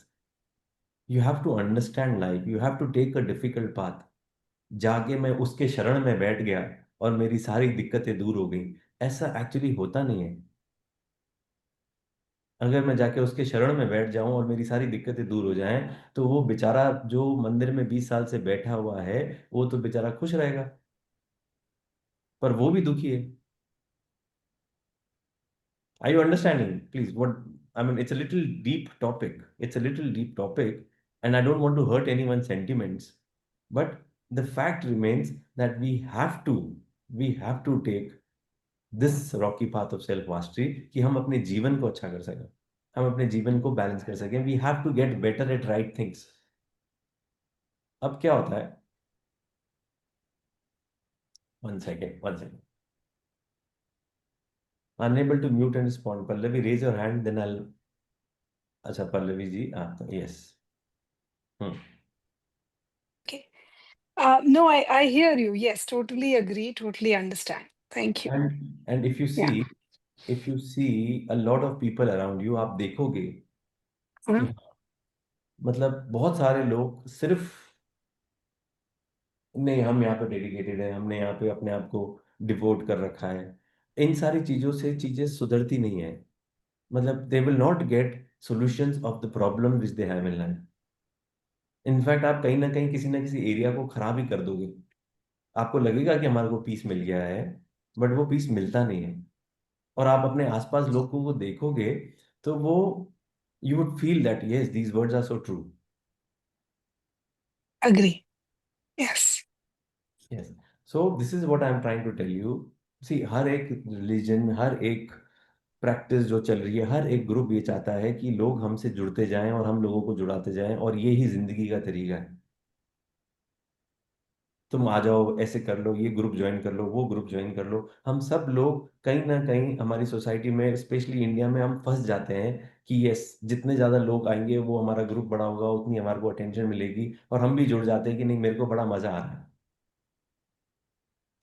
You have to understand life. You have to take a difficult path. जाके मैं उसके शरण में बैठ गया और मेरी सारी दिक्कतें दूर हो गई, ऐसा एक्चुअली होता नहीं है. अगर मैं जाके उसके शरण में बैठ जाऊं और मेरी सारी दिक्कतें दूर हो जाएं, तो वो बेचारा जो मंदिर में 20 साल से बैठा हुआ है, वो तो बेचारा खुश रहेगा, पर वो भी दुखी है. Are you understanding? Please, what I mean, it's a little deep topic. It's a little deep topic, and I don't want to hurt anyone's sentiments. But the fact remains that we have to take this rocky path of self mastery कि हम अपने जीवन को अच्छा कर सकें, हम अपने जीवन को बैलेंस कर सकें. We have to get better at right things. अब क्या होता है, one second. Unable to mute and respond. Pallavi, raise your hand, then I'll. अच्छा पल्लवी जी, हाँ yes. Okay. No, I hear you. Yes, totally agree, totally understand. Thank you. And if you see, if you see a lot of people around you, आप देखोगे कि हाँ, मतलब बहुत सारे लोग सिर्फ नहीं, हम यहाँ पे डेडिकेटेड है, हमने यहाँ पे अपने आप को डिवोट कर रखा है, इन सारी चीजों से चीजें सुधरती नहीं है. मतलब they will not gate solutions of the problem which they have in life. In fact आप कहीं ना किसी एरिया को खराब ही कर दोगे. आपको लगेगा कि हमारे को पीस मिल गया है, बट वो पीस मिलता नहीं है. और आप अपने आसपास लोगों को देखोगे तो वो, you would feel that yes these words are so true. agree. Yes. Yes. So this is what I am trying to tell you. See हर एक रिलीजन, हर एक प्रैक्टिस जो चल रही है, हर एक ग्रुप ये चाहता है कि लोग हमसे जुड़ते जाएं और हम लोगों को जुड़ाते जाएं, और ये ही जिंदगी का तरीका है। तुम आ जाओ, ऐसे कर लो, ये ग्रुप ज्वाइन कर लो, वो ग्रुप ज्वाइन कर लो। हम सब लोग कहीं ना कहीं हमारी सोसाइटी में, स्पेशली इंडिया में, हम फंस जाते हैं कि यस, जितने ज्यादा लोग आएंगे वो हमारा ग्रुप बड़ा होगा, उतनी हमारे को अटेंशन मिलेगी, और हम भी जुड़ जाते हैं कि नहीं, मेरे को बड़ा मजा आ रहा है।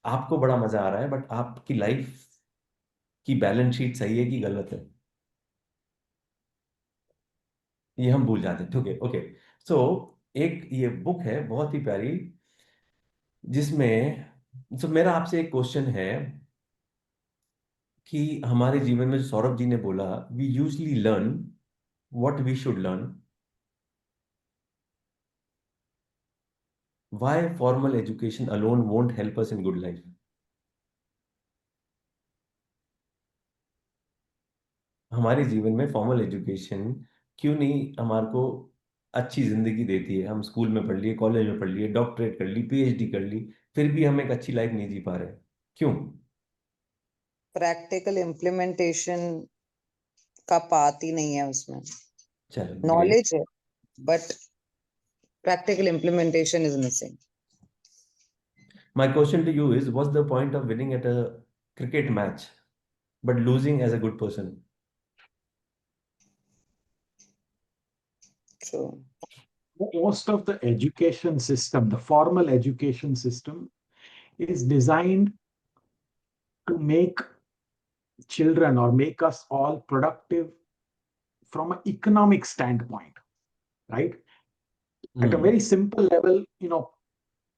आपको बड़ा मजा आ रहा है, बट आपकी लाइफ की बैलेंस शीट सही है कि गलत है, ये हम भूल जाते हैं। ठीक है, ओके। सो एक ये बुक है बहुत ही प्यारी, जिसमें मेरा आपसे एक क्वेश्चन है कि हमारे जीवन में जो सौरभ जी ने बोला, we usually learn what we should learn, why formal education alone won't help us in good life. हमारे जीवन में फॉर्मल एजुकेशन क्यों नहीं हमारे को अच्छी जिंदगी देती है? हम स्कूल में पढ़ लिए, कॉलेज में पढ़ लिए, डॉक्टरेट कर ली, पीएचडी कर ली, फिर भी हम एक अच्छी लाइफ नहीं जी पा रहे, क्यों? प्रैक्टिकल इम्प्लीमेंटेशन का पार्ट ही नहीं है उसमें। चलो, ग्रेट। नॉलेज है but practical implementation is missing. My question to you is, what's the point of winning at a cricket match but losing as a good person? True. Most of the education system, the formal education system, is designed to make children or make us all productive from an economic standpoint, right? At a very simple level,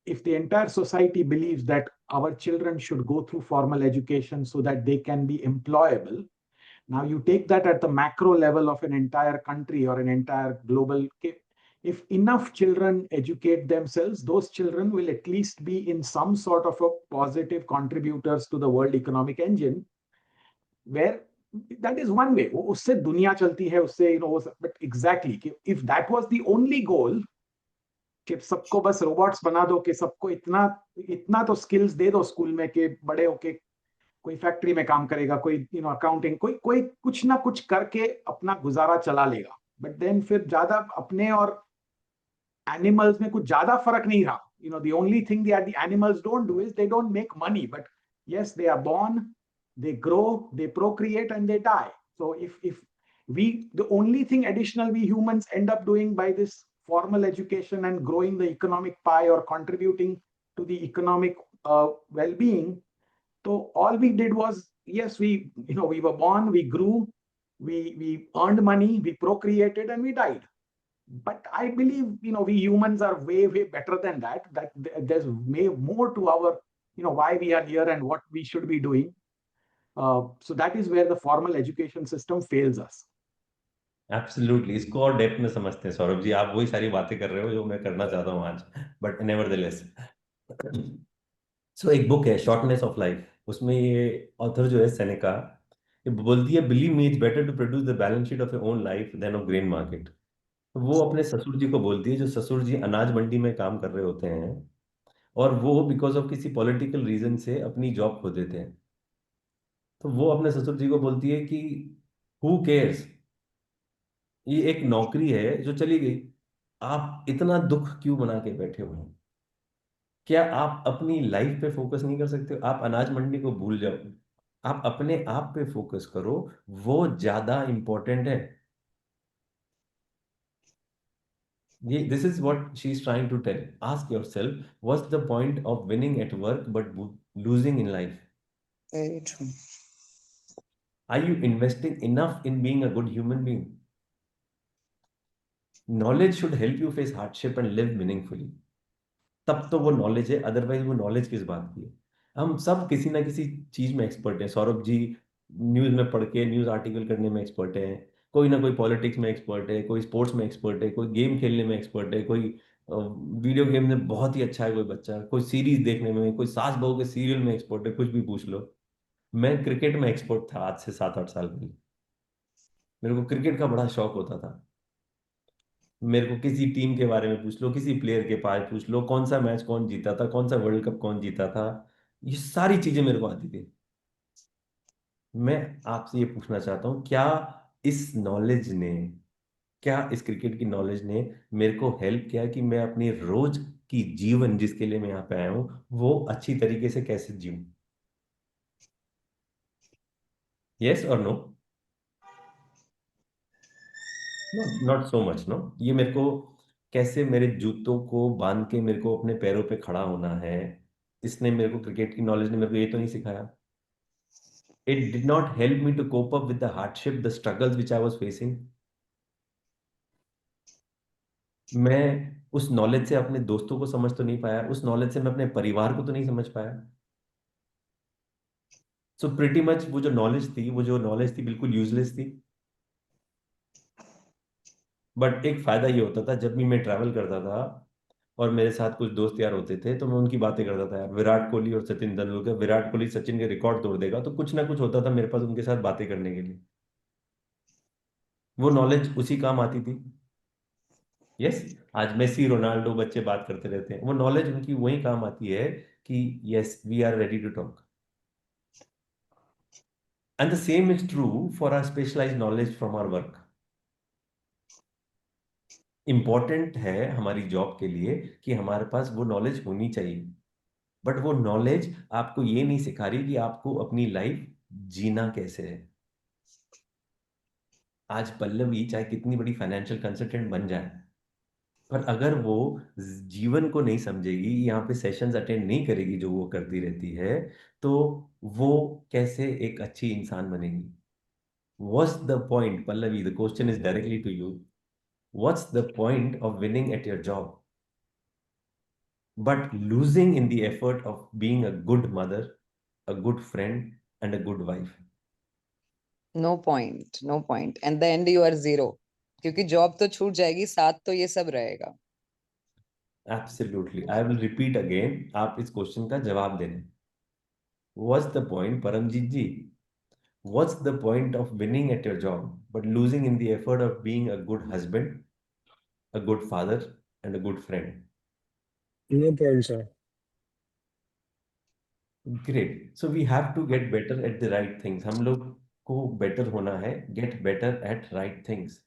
if the entire society believes that our children should go through formal education so that they can be employable, now you take that at the macro level of an entire country or an entire global. If enough children educate themselves, those children will at least be in some sort of a positive contributors to the world economic engine, where that is one way. उससे दुनिया चलती है, उससे but exactly, if that was the only goal, कि सबको बस robots बना दो, कि सबको इतना इतना तो स्किल्स दे दो स्कूल में कि बड़े होके कोई फैक्ट्री में काम करेगा, कोई अकाउंटिंग, कोई कोई कुछ ना कुछ करके अपना गुजारा चला लेगा, बट देन फिर ज्यादा अपने और एनिमल्स में कुछ ज्यादा फर्क नहीं रहा. The only thing that the animals don't do is they don't make money, but yes, they are born, they grow, they procreate, and they die. So if the only thing additional we humans end up doing by this formal education and growing the economic pie or contributing to the economic well-being, so all we did was, yes, we were born, we grew, we earned money, we procreated, and we died. But I believe, we humans are way, way better than that, that there's more to our, why we are here and what we should be doing. So that is where the formal education system fails us. Absolutely, इसको और depth में समझते हैं सौरभ जी। आप वही सारी बातें कर रहे हो जो मैं करना चाहता हूँ आज, बट नेवरदलेस। सो एक बुक है शॉर्टनेस ऑफ लाइफ, उसमें ये ऑथर जो है सेनेका, ये बोलती है, believe me, it's better to produce the balance sheet of your own life than of grain market. वो अपने ससुर जी को बोलती है, जो ससुर जी अनाज मंडी में काम कर रहे होते हैं, और वो बिकॉज ऑफ किसी पॉलिटिकल रीजन से अपनी जॉब खो देते हैं, तो वो अपने ससुर जी को बोलती है कि हु केयर्स, ये एक नौकरी है जो चली गई, आप इतना दुख क्यों बना के बैठे हुए हैं? क्या आप अपनी लाइफ पे फोकस नहीं कर सकते हो? आप अनाज मंडी को भूल जाओ, आप अपने आप पे फोकस करो, वो ज्यादा इंपॉर्टेंट है। ये this is what she is trying to tell. Ask yourself, what's the point of winning at work but losing in life? Very true. Are you investing enough in being a good human being? Knowledge should help you face hardship and live meaningfully. तब तो वो knowledge है, otherwise वो knowledge किस बात की है? हम सब किसी ना किसी चीज में एक्सपर्ट हैं। सौरभ जी न्यूज में पढ़ के न्यूज आर्टिकल करने में एक्सपर्ट है, कोई ना कोई पॉलिटिक्स में एक्सपर्ट है, कोई स्पोर्ट्स में एक्सपर्ट है, कोई गेम खेलने में एक्सपर्ट है, कोई वीडियो गेम में बहुत ही अच्छा है कोई बच्चा, कोई सीरीज देखने में, कोई सास बहू के सीरियल में एक्सपर्ट है, कुछ भी पूछ लो। मैं क्रिकेट में एक्सपर्ट था आज से 7-8 साल पहले। मेरे को क्रिकेट का बड़ा शौक होता था। मेरे को किसी टीम के बारे में पूछ लो, किसी प्लेयर के पास पूछ लो, कौन सा मैच कौन जीता था, कौन सा वर्ल्ड कप कौन जीता था, ये सारी चीजें मेरे को आती थी। मैं आपसे ये पूछना चाहता हूँ, क्या इस क्रिकेट की नॉलेज ने मेरे को हेल्प किया कि मैं अपनी रोज की जीवन जिसके लिए मैं यहाँ पे आया हूँ वो अच्छी तरीके से कैसे जीऊं? यस और no? Not so much no. ये मेरे को कैसे मेरे जूतों को बांध के मेरे को अपने पैरों पे खड़ा होना है, इसने मेरे को, क्रिकेट की नॉलेज ने मेरे को ये तो नहीं सिखाया। It did not help me to cope up with the hardship, the struggles which I was facing. मैं उस नॉलेज से अपने दोस्तों को समझ तो नहीं पाया, उस नॉलेज से मैं अपने परिवार को तो नहीं समझ पाया। सो प्रिटी मच वो जो नॉलेज थी बिल्कुल यूजलेस थी। बट एक फायदा ये होता था, जब भी मैं ट्रैवल करता था और मेरे साथ कुछ दोस्त यार होते थे तो मैं उनकी बातें करता था, यार विराट कोहली और सचिन तेंदुलकर, विराट कोहली सचिन के रिकॉर्ड तोड़ देगा, तो कुछ ना कुछ होता था मेरे पास उनके साथ बातें करने के लिए। वो नॉलेज उसी काम आती थी। यस, आज मेसी रोनाल्डो बच्चे बात करते रहते हैं, वो नॉलेज उनकी वही काम आती है कि yes we are ready to talk. And the same is true for our specialised knowledge from our work. Important है हमारी जॉब के लिए कि हमारे पास वो नॉलेज होनी चाहिए, बट वो नॉलेज आपको ये नहीं सिखा रही कि आपको अपनी लाइफ जीना कैसे है। आज पल्लवी चाहे कितनी बड़ी फाइनेंशियल कंसल्टेंट बन जाए, पर अगर वो जीवन को नहीं समझेगी, यहाँ पे सेशंस अटेंड नहीं करेगी जो वो करती रहती है, तो वो कैसे एक अच्छी इंसान बनेगी? What's the point, Pallavi, the question is directly to you, what's the point of winning at your job but losing in the effort of being a good mother, a good friend, and a good wife? No point, no point. And the end you are zero. क्योंकि job तो छूट जाएगी, साथ तो ये सब रहेगा. Absolutely. I will repeat again. आप इस क्वेश्चन का जवाब देने. What's the point, Paramjit ji? What's the point of winning at your job, but losing in the effort of being a good husband, a good father, and a good friend? No point, sir. Great. So we have to get better at the right things. हम लोग को better होना है, get better at right things.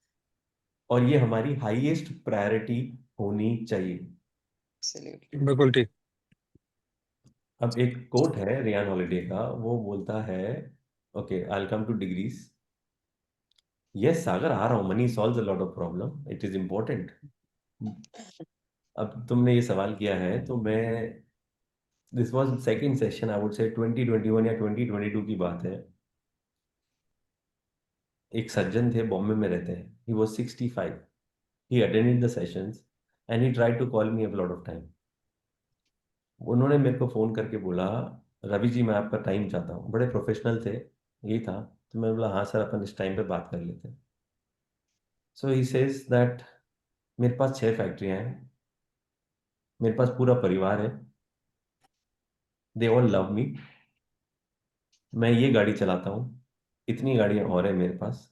और ये हमारी highest priority होनी चाहिए। Absolutely. बिल्कुल ठीक। अब एक कोट है रियान हॉलिडे का, वो बोलता है, okay I will come to degrees. Yes Sagar, आ रहा हूँ। Money solves a lot of problem, it is important. अब तुमने ये सवाल किया है तो मैं, this was second session, I would say 2021 या 2022 की बात है। एक सज्जन थे, बॉम्बे में रहते हैं, he was 65, he attended the sessions and he tried to call me a lot of time. उन्होंने मेरे को फोन करके बोला, रवि जी मैं आपका टाइम चाहता हूँ। बड़े प्रोफेशनल थे, यही था। तो मैं बोला हाँ सर, अपन इस टाइम पे बात कर लेते हैं। सो ही सेज दैट मेरे पास 6 फैक्ट्रियाँ हैं, मेरे पास पूरा परिवार है, दे ऑल लव मी, मैं ये गाड़ी चलाता हूँ, इतनी गाड़ियाँ और है मेरे पास।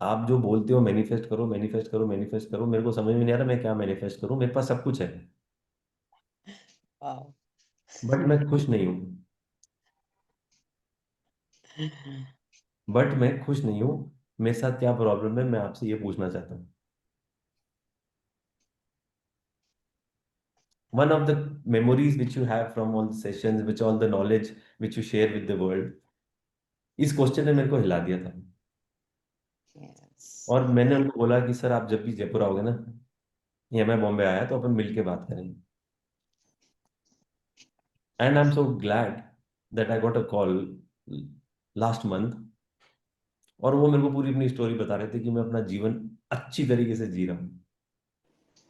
आप जो बोलते हो मैनिफेस्ट करो मैनिफेस्ट करो मैनिफेस्ट करो, मेरे को समझ में नहीं आ रहा मैं क्या मैनिफेस्ट करूँ, मेरे पास सब कुछ है Wow. बट मैं खुश नहीं हूँ। बट मैं खुश नहीं हूँ, मेरे साथ क्या प्रॉब्लम है, मैं आपसे ये पूछना चाहता हूँ। One of the memories which you have from all the sessions, which all the knowledge which you share with the world, इस क्वेश्चन ने मेरे को हिला दिया था। Yes. और मैंने उनको बोला कि सर आप जब भी जयपुर आओगे ना, या मैं बॉम्बे आया, तो अपन मिल के बात करेंगे। And I am so glad that I got a call last month, और वो मेरे को पूरी अपनी स्टोरी बता रहे थे कि मैं अपना जीवन अच्छी तरीके से जी रहा हूँ।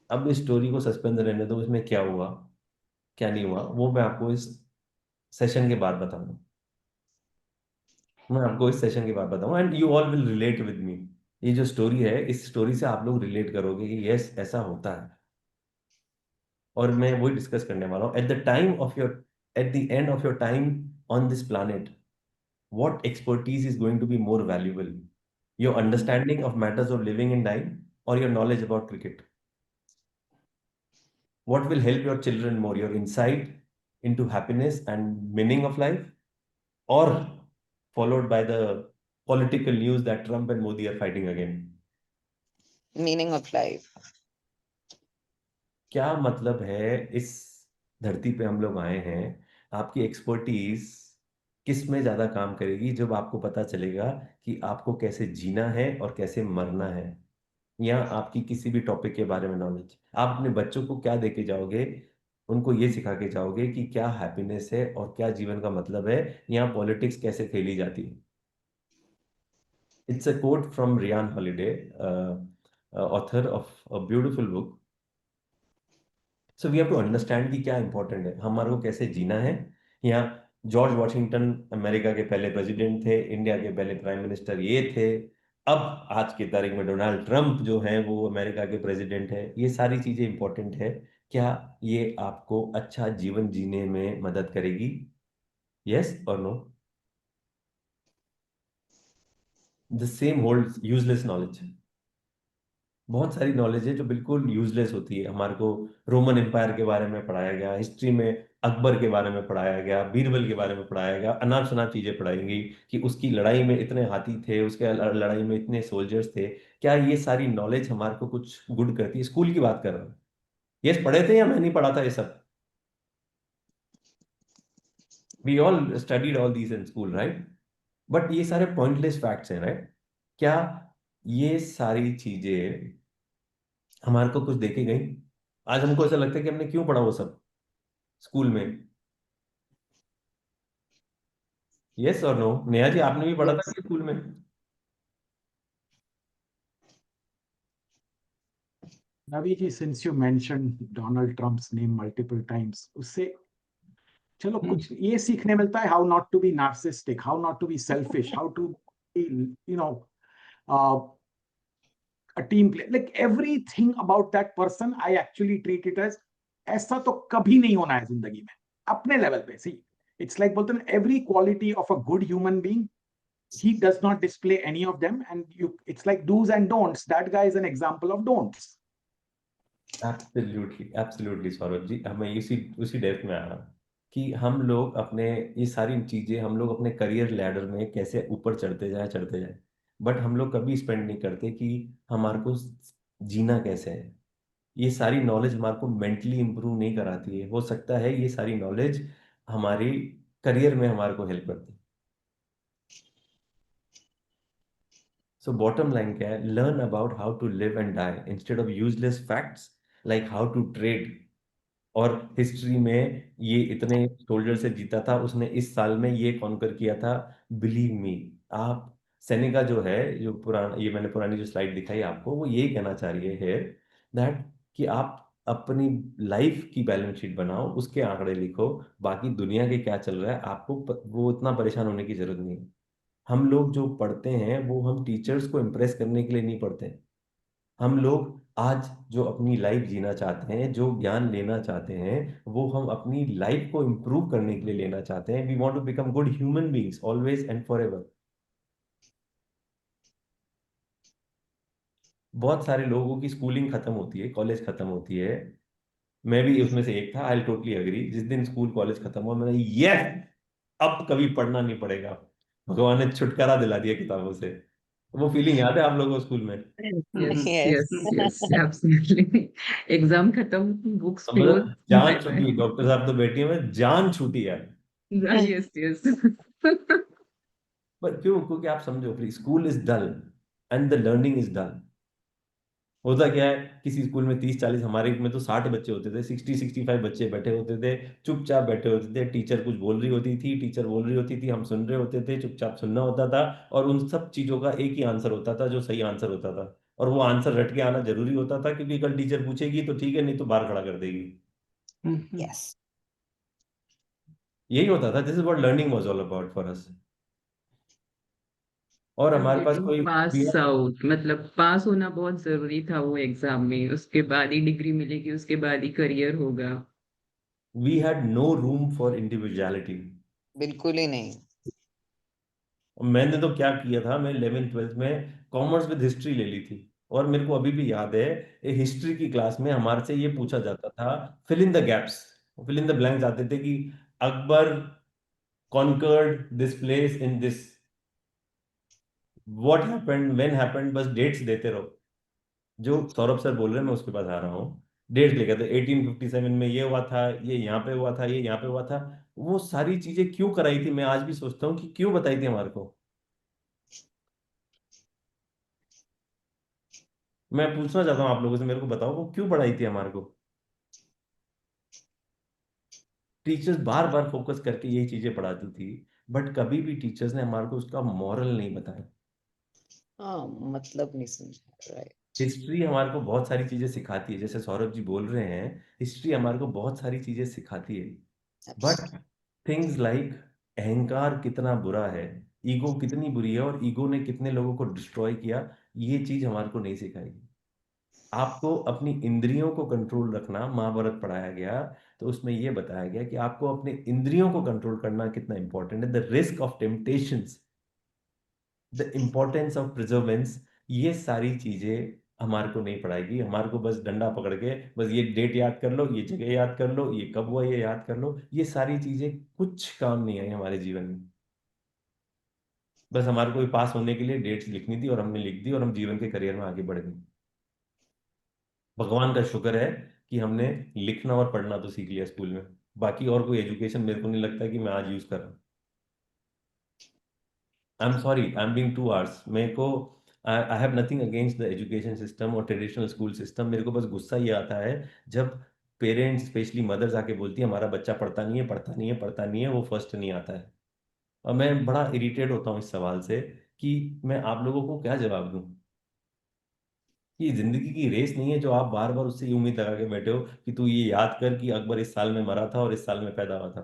अब इस स्टोरी को सस्पेंस रहने दो, इसमें क्या हुआ क्या नहीं हुआ वो मैं आपको इस सेशन के बाद बताऊंगा। मैं आपको इस सेशन के बाद बताऊंगा and you all will relate with me. ये जो स्टोरी है, इस स्टोरी से आप लोग रिलेट करोगे कि यस ऐसा होता है। और मैं वही डिस्कस करने वाला हूँ। At the end of your time on this planet, what expertise is going to be more valuable, your understanding of matters of living and dying, or your knowledge about cricket? What will help your children more, your insight into happiness and meaning of life, or followed by the political news that Trump and Modi are fighting again. Meaning of life. क्या मतलब है इस धरती पे हम लोग आए हैं? आपकी एक्सपर्टीज किस में ज्यादा काम करेगी जब आपको पता चलेगा कि आपको कैसे जीना है और कैसे मरना है, या आपकी किसी भी टॉपिक के बारे में नॉलेज। आप अपने बच्चों को क्या देके जाओगे? उनको ये सिखा के जाओगे कि क्या हैप्पीनेस है और क्या जीवन का मतलब है, या पॉलिटिक्स कैसे खेली जाती है। It's a quote from Ryan Holiday, author of a beautiful book. So we have to understand कि क्या इंपॉर्टेंट है, हमारे को कैसे जीना है। या जॉर्ज वॉशिंगटन अमेरिका के पहले प्रेसिडेंट थे, इंडिया के पहले प्राइम मिनिस्टर ये थे, अब आज की तारीख में डोनाल्ड ट्रंप जो है वो अमेरिका के प्रेसिडेंट है। ये सारी चीजें इंपॉर्टेंट है। क्या ये आपको अच्छा जीवन जीने में मदद करेगी? यस और no? The same holds useless knowledge. बहुत सारी नॉलेज है जो बिल्कुल यूजलेस होती है। हमारे को रोमन एम्पायर के बारे में पढ़ाया गया, हिस्ट्री में अकबर के बारे में पढ़ाया गया, बीरबल के बारे में पढ़ाया गया, अनाप शनाप चीजें पढ़ाएंगी कि उसकी लड़ाई में इतने हाथी थे, उसके लड़ाई में इतने सोल्जर्स थे। क्या ये सारी नॉलेज हमारे को कुछ गुड करती है? स्कूल की बात कर रहा हूँ। यस, पढ़े थे या मैं नहीं पढ़ा था ये सब? We all studied all these in school, right? But ये सारे पॉइंटलेस फैक्ट्स हैं, राइट? क्या ये सारी चीजें हमारे को कुछ देके गई? आज हमको ऐसा लगता है कि हमने क्यों पढ़ा वो सब स्कूल में। यस और नो? नेहा जी, आपने भी पढ़ा था Yes. कि स्कूल में? Navi ji, since you mentioned Donald Trump's name multiple times, उससे चलो कुछ ये सीखने मिलता है, how not to be narcissistic, how not to be selfish, how to be, you know, uh, a team player. Like everything about that person, I actually treat it as ऐसा तो कभी नहीं होना है जिंदगी में अपने लेवल पे। See, it's like बोलते हैं every quality of a good human being, he does not display any of them, and it's like do's and don'ts. That guy is an example of don'ts. Absolutely absolutely Saurabh ji, हमें इसी उसी depth में आ रहा कि हम लोग अपने ये सारी चीजें हम लोग अपने करियर लैडर में कैसे ऊपर चढ़ते जाए, बट हम लोग कभी स्पेंड नहीं करते कि हमारे को जीना कैसे है। ये सारी नॉलेज हमारे को मेंटली इंप्रूव नहीं कराती है। हो सकता है ये सारी नॉलेज हमारी करियर में हमारे को हेल्प करती है। सो बॉटम लाइन क्या है? Learn about how to live and die instead of useless facts like how to trade. और हिस्ट्री में ये इतने सोल्जर से जीता था, उसने इस साल में ये कॉन्कर किया था। बिलीव मी, आप सेनेका जो है, जो पुराना, ये मैंने पुरानी जो स्लाइड दिखाई आपको, वो यही कहना चाह रही है दैट कि आप अपनी लाइफ की बैलेंस शीट बनाओ, उसके आंकड़े लिखो, बाकी दुनिया के क्या चल रहा है आपको वो इतना परेशान होने की जरूरत नहीं है। हम लोग जो पढ़ते हैं वो हम टीचर्स को इम्प्रेस करने के लिए नहीं पढ़ते हैं। हम लोग आज जो अपनी लाइफ जीना चाहते हैं, जो ज्ञान लेना चाहते हैं, वो हम अपनी लाइफ को इम्प्रूव करने के लिए लेना चाहते हैं। We want to become good human beings always and forever. बहुत सारे लोगों की स्कूलिंग खत्म होती है, कॉलेज खत्म होती है, मैं भी उसमें से एक था। I totally agree. जिस दिन स्कूल कॉलेज खत्म हुआ मैंने यस, अब कभी पढ़ना नहीं पड़ेगा, भगवान ने छुटकारा दिला दिया किताबों से। वो फीलिंग याद है आप लोगों को स्कूल में? Yes, Yes. yes, yes, absolutely. Exam खत्म, books अब close, मतलब जान bye छूटी, bye. डॉक्टर साहब तो बैठी है, जान छूटी है। Yes, yes. पर क्यों? क्योंकि आप समझो, school is dull and the learning is dull. होता क्या है, किसी स्कूल में 30-40, हमारे में तो 60 बच्चे होते थे, 60-65 बच्चे बैठे होते थे, चुपचाप बैठे होते थे। टीचर कुछ बोल रही होती थी, टीचर बोल रही होती थी, हम सुन रहे होते थे, चुपचाप सुनना होता था। और उन सब चीजों का एक ही आंसर होता था, जो सही आंसर होता था। और वो आंसर रट के आना जरूरी होता था, क्योंकि कल टीचर पूछेगी तो ठीक है, नहीं तो बाहर खड़ा कर देगी। Yes. यही होता था। This is what learning was all about for us. और And हमारे पास getting कोई pass out, मतलब पास होना बहुत जरूरी था वो एग्जाम में, उसके बाद ही डिग्री मिलेगी, उसके बाद ही करियर होगा। We had no room for individuality. बिल्कुल ही नहीं। मैंने तो क्या किया था, मैं 11th-12th में कॉमर्स विद हिस्ट्री ले ली थी। और मेरे को अभी भी याद है, हिस्ट्री की क्लास में हमारे से ये पूछा जाता था, fill in the gaps, fill in the blanks आते थे कि Akbar conquered this place in this what happened, when happened, बस डेट्स देते रहो। जो सौरभ सर बोल रहे हैं मैं उसके पास आ रहा हूँ। डेट्स लिखे थे 1857 में ये हुआ था, ये यहाँ पे हुआ था, ये यहाँ पे हुआ था। वो सारी चीजें क्यों कराई थी, मैं आज भी सोचता हूँ कि क्यों बताई थी हमारे को। मैं पूछना चाहता हूँ आप लोगों से, मेरे को बताओ वो क्यों पढ़ाई थी हमारे को। टीचर्स बार बार फोकस करके यही चीजें पढ़ाती थी, बट कभी भी टीचर्स ने हमारे को उसका मॉरल नहीं बताया। हाँ, मतलब नहीं समझा, राइट। हिस्ट्री हमारे को बहुत सारी चीजें सिखाती है, जैसे सौरभ जी बोल रहे हैं, हिस्ट्री हमारे को बहुत सारी चीजें सिखाती है। बट थिंग्स लाइक अहंकार कितना बुरा है, ईगो कितनी बुरी है, और ईगो ने कितने लोगों को डिस्ट्रॉय किया, ये चीज हमारे को नहीं सिखाई। आपको अपनी इंद्रियों को कंट्रोल रखना महाभारत पढ़ाया गया, तो उसमें यह बताया गया कि आपको अपने इंद्रियों को कंट्रोल करना कितना इंपॉर्टेंट है, the risk of temptations, the importance of प्रिजर्वेंस। ये सारी चीजें हमारे को नहीं पढ़ाएगी। हमारे को बस डंडा पकड़ के बस ये डेट याद कर लो, ये जगह याद कर लो, ये कब हुआ ये याद कर लो, ये सारी चीजें कुछ काम नहीं आई हमारे जीवन में। बस हमारे को पास होने के लिए डेट्स लिखनी थी और हमने लिख दी और हम जीवन के करियर में आगे बढ़ गए। भगवान का शुक्र है कि हमने लिखना और पढ़ना तो सीख लिया स्कूल में। बाकी और कोई एजुकेशन मेरे को नहीं लगता कि मैं आज यूज कर रहा हूँ। आई am sorry, I am being two hours. मेरे को I have nothing against the education system और ट्रेडिशनल स्कूल सिस्टम। मेरे को बस गुस्सा ये आता है जब पेरेंट्स स्पेशली मदर्स आके बोलती है हमारा बच्चा पढ़ता नहीं है, पढ़ता नहीं है, पढ़ता नहीं है, वो फर्स्ट नहीं आता है। और मैं बड़ा इरिटेट होता हूँ इस सवाल से कि मैं आप लोगों को क्या जवाब दूं। ये जिंदगी की रेस नहीं है जो आप बार बार उससे ये उम्मीद लगा के बैठे हो कि तू ये याद कर कि अकबर इस साल में मरा था और इस साल में पैदा हुआ था।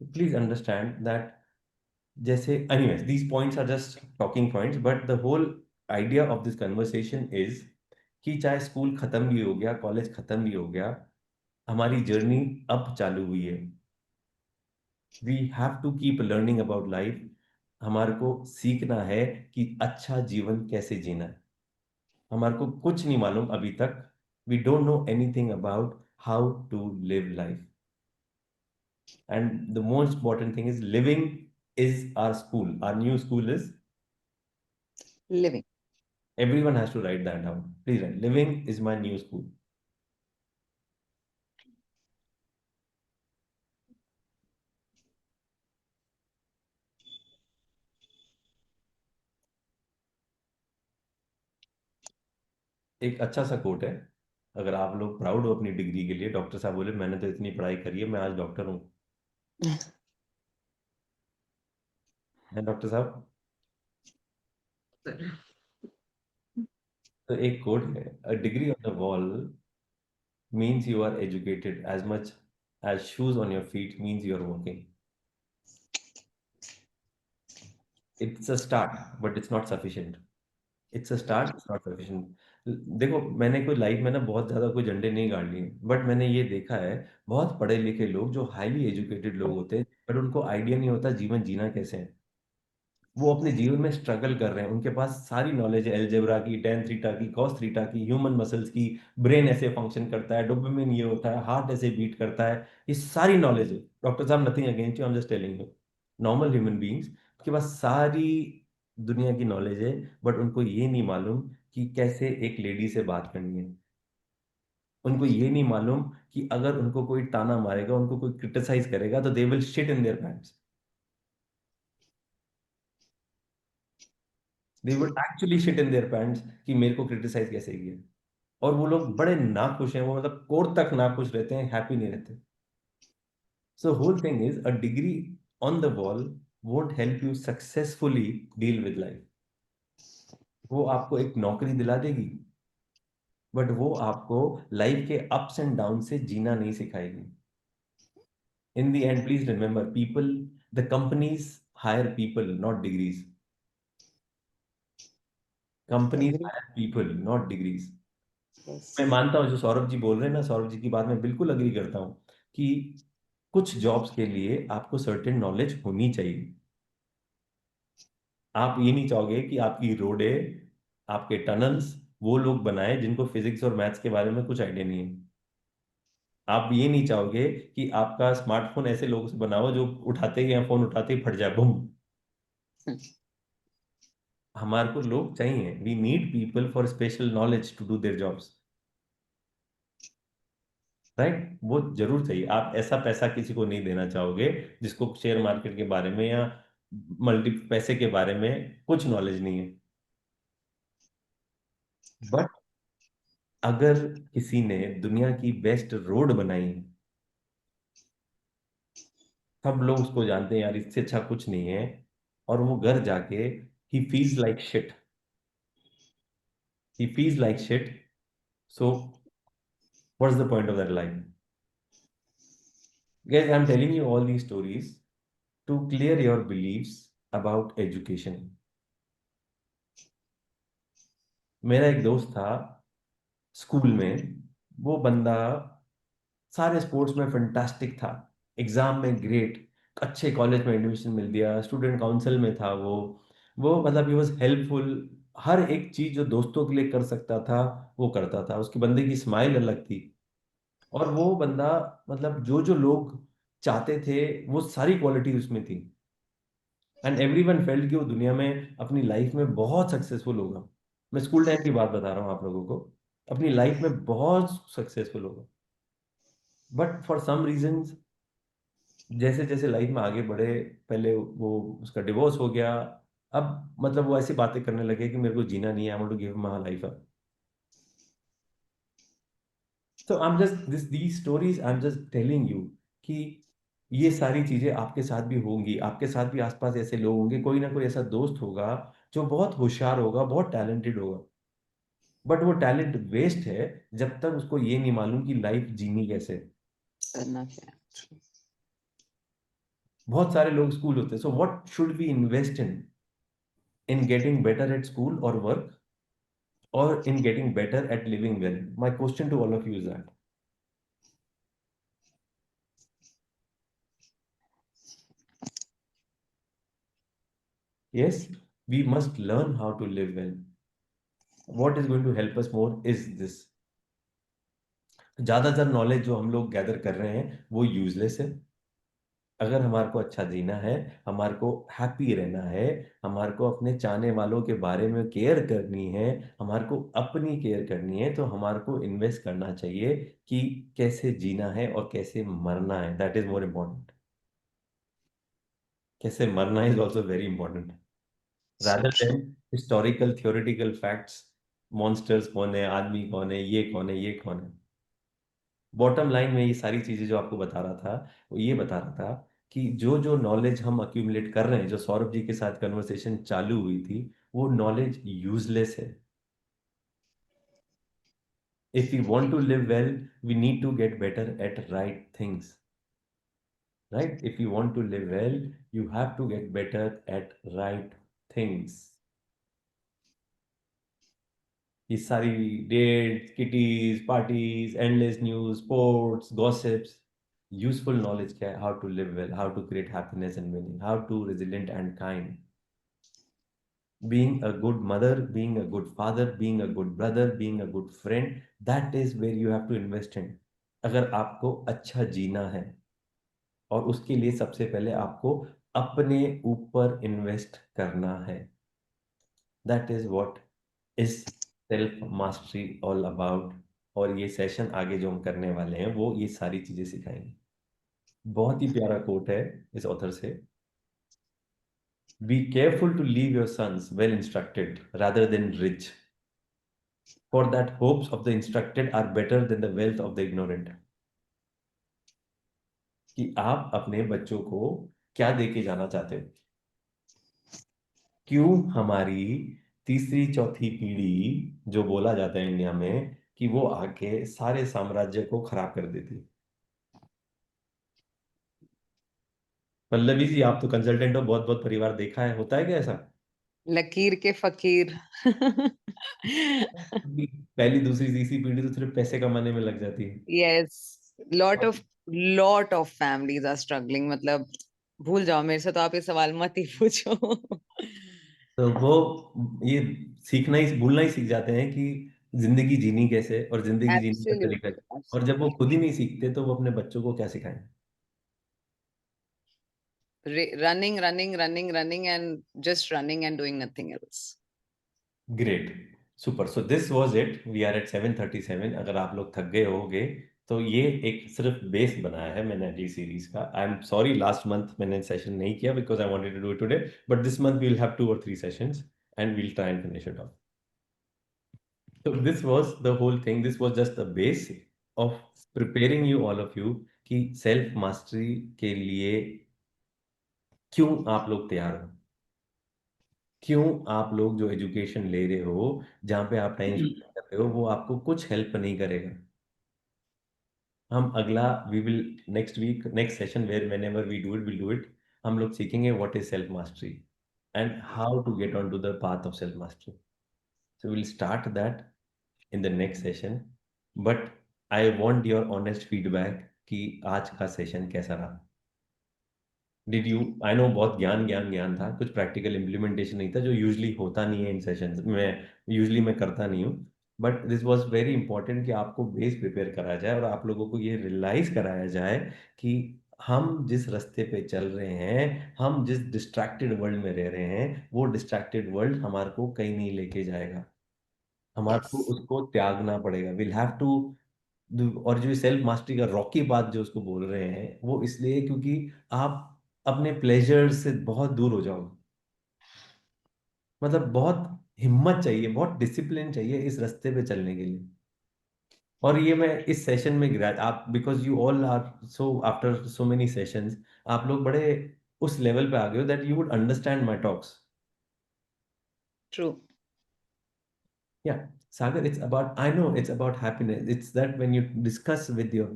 प्लीज अंडरस्टैंड दैट, जैसे anyways these points are just talking points, but the whole idea of this conversation is कि चाहे स्कूल खत्म भी हो गया, कॉलेज खत्म भी हो गया, हमारी जर्नी अब चालू हुई है। We have to keep learning about life. हमारे को सीखना है कि अच्छा जीवन कैसे जीना है। हमारे को कुछ नहीं मालूम अभी तक। We don't know anything about how to live life, and the most important thing is living is our school. Our new school is Living. everyone has to write that down. Please write, living is my new school. एक अच्छा सा coat है, अगर आप लोग proud हो अपनी degree के लिए, डॉक्टर साहब बोले मैंने तो इतनी पढ़ाई करी है, मैं आज डॉक्टर हूँ। है डॉक्टर साहब? तो एक कोट है, अ degree on the wall means you are educated as much as shoes on your feet means you are working. It's a start, but it's not sufficient. It's a start, it's not sufficient. देखो मैंने कोई life में ना बहुत ज्यादा कोई झंडे नहीं गाड़ लिए, बट मैंने ये देखा है बहुत पढ़े लिखे लोग जो हाईली एजुकेटेड लोग होते हैं, बट उनको आइडिया नहीं होता जीवन जीना कैसे है। वो अपने जीवन में स्ट्रगल कर रहे हैं, उनके पास सारी नॉलेज है, अलजेब्रा की, टेन थीटा की, कॉस थीटा की, ह्यूमन मसल्स की, ब्रेन ऐसे फंक्शन करता है, डोपामिन ये होता है, हार्ट ऐसे बीट करता है, ये सारी नॉलेज है। डॉक्टर साहब nothing against you, I am just telling you, normal human beings के पास सारी दुनिया की नॉलेज है, बट उनको ये नहीं मालूम कि कैसे एक लेडी से बात करनी है। उनको ये नहीं मालूम कि अगर उनको कोई ताना मारेगा, उनको कोई क्रिटिसाइज करेगा, तो they will shit in their pants. They would actually shit in their pants कि मेरे को क्रिटिसाइज कैसे किया। और वो लोग बड़े नाखुश हैं, वो मतलब कोर तक नाखुश रहते हैं, हैप्पी नहीं रहते। So whole thing is a degree on the wall won't help you successfully deal with life. वो आपको एक नौकरी दिला देगी, बट वो आपको लाइफ के अप्स एंड डाउन से जीना नहीं सिखाएगी। In the end please remember, people, the companies hire people not degrees. Companies hire people not degrees. मैं मानता हूं जो सौरभ जी बोल रहे हैं ना, सौरभ जी की बात मैं बिल्कुल अग्री करता हूं कि कुछ जॉब्स के लिए आपको सर्टेन नॉलेज होनी चाहिए। आप ये नहीं चाहोगे कि आपकी रोडें, आपके टनल्स वो लोग बनाए जिनको फिजिक्स और मैथ्स के बारे में कुछ आइडिया नहीं है। आप ये नहीं चाहोगे कि आपका स्मार्टफोन ऐसे लोगों से बनाओ जो उठाते ही या फोन उठाते ही फट जाए, बुम। हमारे को लोग चाहिए, we need people for special knowledge to do their jobs, right? वो जरूर चाहिए। आप ऐसा पैसा किसी को नहीं देना चाहोगे जिसको शेयर मार्केट के बारे में या मल्टी पैसे के बारे में कुछ नॉलेज नहीं है। बट अगर किसी ने दुनिया की बेस्ट रोड बनाई है, सब लोग उसको जानते हैं, यार इससे अच्छा कुछ नहीं है, और वो घर जाके he feels like shit, he feels like shit, so what's the point of that life? Guys, I'm telling you all these stories to clear your beliefs about education. मेरा एक दोस्त था स्कूल में, वो बंदा सारे स्पोर्ट्स में फंटास्टिक था, एग्जाम में ग्रेट, अच्छे कॉलेज में एडमिशन मिल दिया, स्टूडेंट काउंसिल में था वो मतलब ही वॉज हेल्पफुल, हर एक चीज जो दोस्तों के लिए कर सकता था वो करता था, उसकी बंदे की स्माइल अलग थी। और वो बंदा मतलब जो जो लोग चाहते थे वो सारी क्वालिटी उसमें थी, एंड एवरीवन फेल्ट कि वो दुनिया में अपनी लाइफ में बहुत सक्सेसफुल होगा। मैं स्कूल टाइम की बात बता रहा हूँ आप लोगों को, अपनी लाइफ में बहुत सक्सेसफुल होगा, बट फॉर सम रीजंस जैसे जैसे लाइफ में आगे बढ़े, पहले वो उसका डिवोर्स हो गया, अब मतलब वो ऐसी बातें करने लगे कि मेरे को जीना नहीं है, I want to give my life up. तो I am just these stories I am just telling you कि ये सारी चीजें आपके साथ भी होंगी, आपके साथ भी आसपास ऐसे लोग होंगे, कोई ना कोई ऐसा दोस्त होगा जो बहुत होशियार होगा, बहुत टैलेंटेड होगा, बट वो टैलेंट वेस्ट है जब तक उसको ये नहीं मालूम कि लाइफ जीनी कैसे है। करना क्या है। बहुत सारे लोग स्कूल होते हैं, so what should we invest in getting better at school और work, or in getting better at living well? My question to all of you is that. Yes, we must learn how to live well. What is going to help us more is this. ज्यादातर knowledge जो हम लोग gather कर रहे हैं वो useless है। अगर हमारे को अच्छा जीना है, हमारे को हैप्पी रहना है, हमारे को अपने चाहने वालों के बारे में केयर करनी है, हमारे को अपनी केयर करनी है, तो हमारे को इन्वेस्ट करना चाहिए कि कैसे जीना है और कैसे मरना है। That is more important. कैसे मरना is also very important, rather than historical theoretical facts, monsters कौन है, आदमी कौन है, ये कौन है, ये कौन है। बॉटम लाइन में ये सारी चीजें जो आपको बता रहा था, वो ये बता रहा था कि जो जो नॉलेज हम अक्यूमुलेट कर रहे हैं, जो सौरभ जी के साथ कन्वर्सेशन चालू हुई थी, वो नॉलेज यूजलेस है। If we want to live well, we need to get better at right things, right? If you want to live well, you have to get better at right things. ये सारी dates, kitties, parties, endless news, sports, gossips, useful knowledge क्या है? How to live well, how to create happiness and meaning, how to resilient and kind, being a good mother, being a good father, being a good brother, being a good friend, that is where you have to invest in, अगर आपको अच्छा जीना है। और उसके लिए सबसे पहले आपको अपने ऊपर इन्वेस्ट करना है। That is what is self mastery all about. और ये सेशन आगे जो हम करने वाले हैं वो ये सारी चीजें सिखाएंगे। बहुत ही प्यारा कोट है इस ऑथर से, be careful to leave your sons well instructed rather than rich, for that hopes of the instructed are better than the wealth of the ignorant. कि आप अपने बच्चों को क्या दे के जाना चाहते हो? क्यों हमारी तीसरी चौथी पीढ़ी, जो बोला जाता है इंडिया में, कि वो आके सारे साम्राज्य को खराब कर देती है। पल्लवी जी, आप तो कंसल्टेंट हो, बहुत बहुत परिवार देखा है, होता है क्या ऐसा? लकीर के फकीर। पहली दूसरी तीसरी पीढ़ी तो सिर्फ पैसे कमाने में लग जाती है। Yes, lot of families are struggling. मतलब भूल जाओ, मेरे से तो आप ये सवाल मत ही पूछो। तो वो ये सीखना ही, भूलना ही सीख जाते हैं कि जिंदगी जीनी कैसे और जिंदगी जीने का तरीका क्या। Absolutely, और जब वो खुद ही absolutely. नहीं सीखते तो वो अपने बच्चों को क्या सिखाएं? running, and just running and doing nothing else. Great, super. So this was it. We are at 7:37. अगर आप लोग थक गए होगे तो ये एक सिर्फ बेस बनाया है मैंने अगली सीरीज का. I am sorry last month मैंने सेशन नहीं किया because I wanted to do it today, but this month we will have 2 or 3 sessions and we'll try and finish it off. So this was the whole thing. This was just the base of preparing you, all of you, कि self mastery के लिए क्यों आप लोग तैयार हो, क्यों आप लोग जो एजुकेशन ले रहे हो, जहाँ पे आप टाइम स्पेंड कर रहे हो, वो आपको कुछ हेल्प नहीं करेगा. हम अगला we will next week next session where whenever we do it will do it. हम लोग सीखेंगे what is self mastery and how to get on to the path of self mastery. So will start that in the next session, but I want your honest feedback कि आज का session कैसा रहा. Did you, I know बहुत ज्ञान था, कुछ practical implementation नहीं था जो यूजली होता नहीं है इन सेशंस में, मैं करता नहीं हूँ. But this was very important कि आपको बेस प्रिपेयर कराया जाए और आप लोगों को ये रियलाइज कराया जाए कि हम जिस रास्ते पे चल रहे हैं, हम जिस डिस्ट्रैक्टेड वर्ल्ड में रह रहे हैं, वो डिस्ट्रैक्टेड वर्ल्ड हमारे को कहीं नहीं लेके जाएगा. हमारे को उसको त्यागना पड़ेगा. Will have to. और जो सेल्फ मास्टरी का रॉकी बात जो उसको बोल रहे हैं वो इसलिए क्योंकि आप अपने प्लेजर से बहुत दूर हो जाओगे. मतलब बहुत हिम्मत चाहिए, बहुत डिसिप्लिन चाहिए इस रास्ते पे चलने के लिए. और ये मैं इस सेशन में आप because you all are so after so many sessions आप लोग बड़े उस लेवल पे आ गए हो that you would understand my talks. True. Yeah, Sagar, it's about, I know it's about happiness. It's that when you discuss with your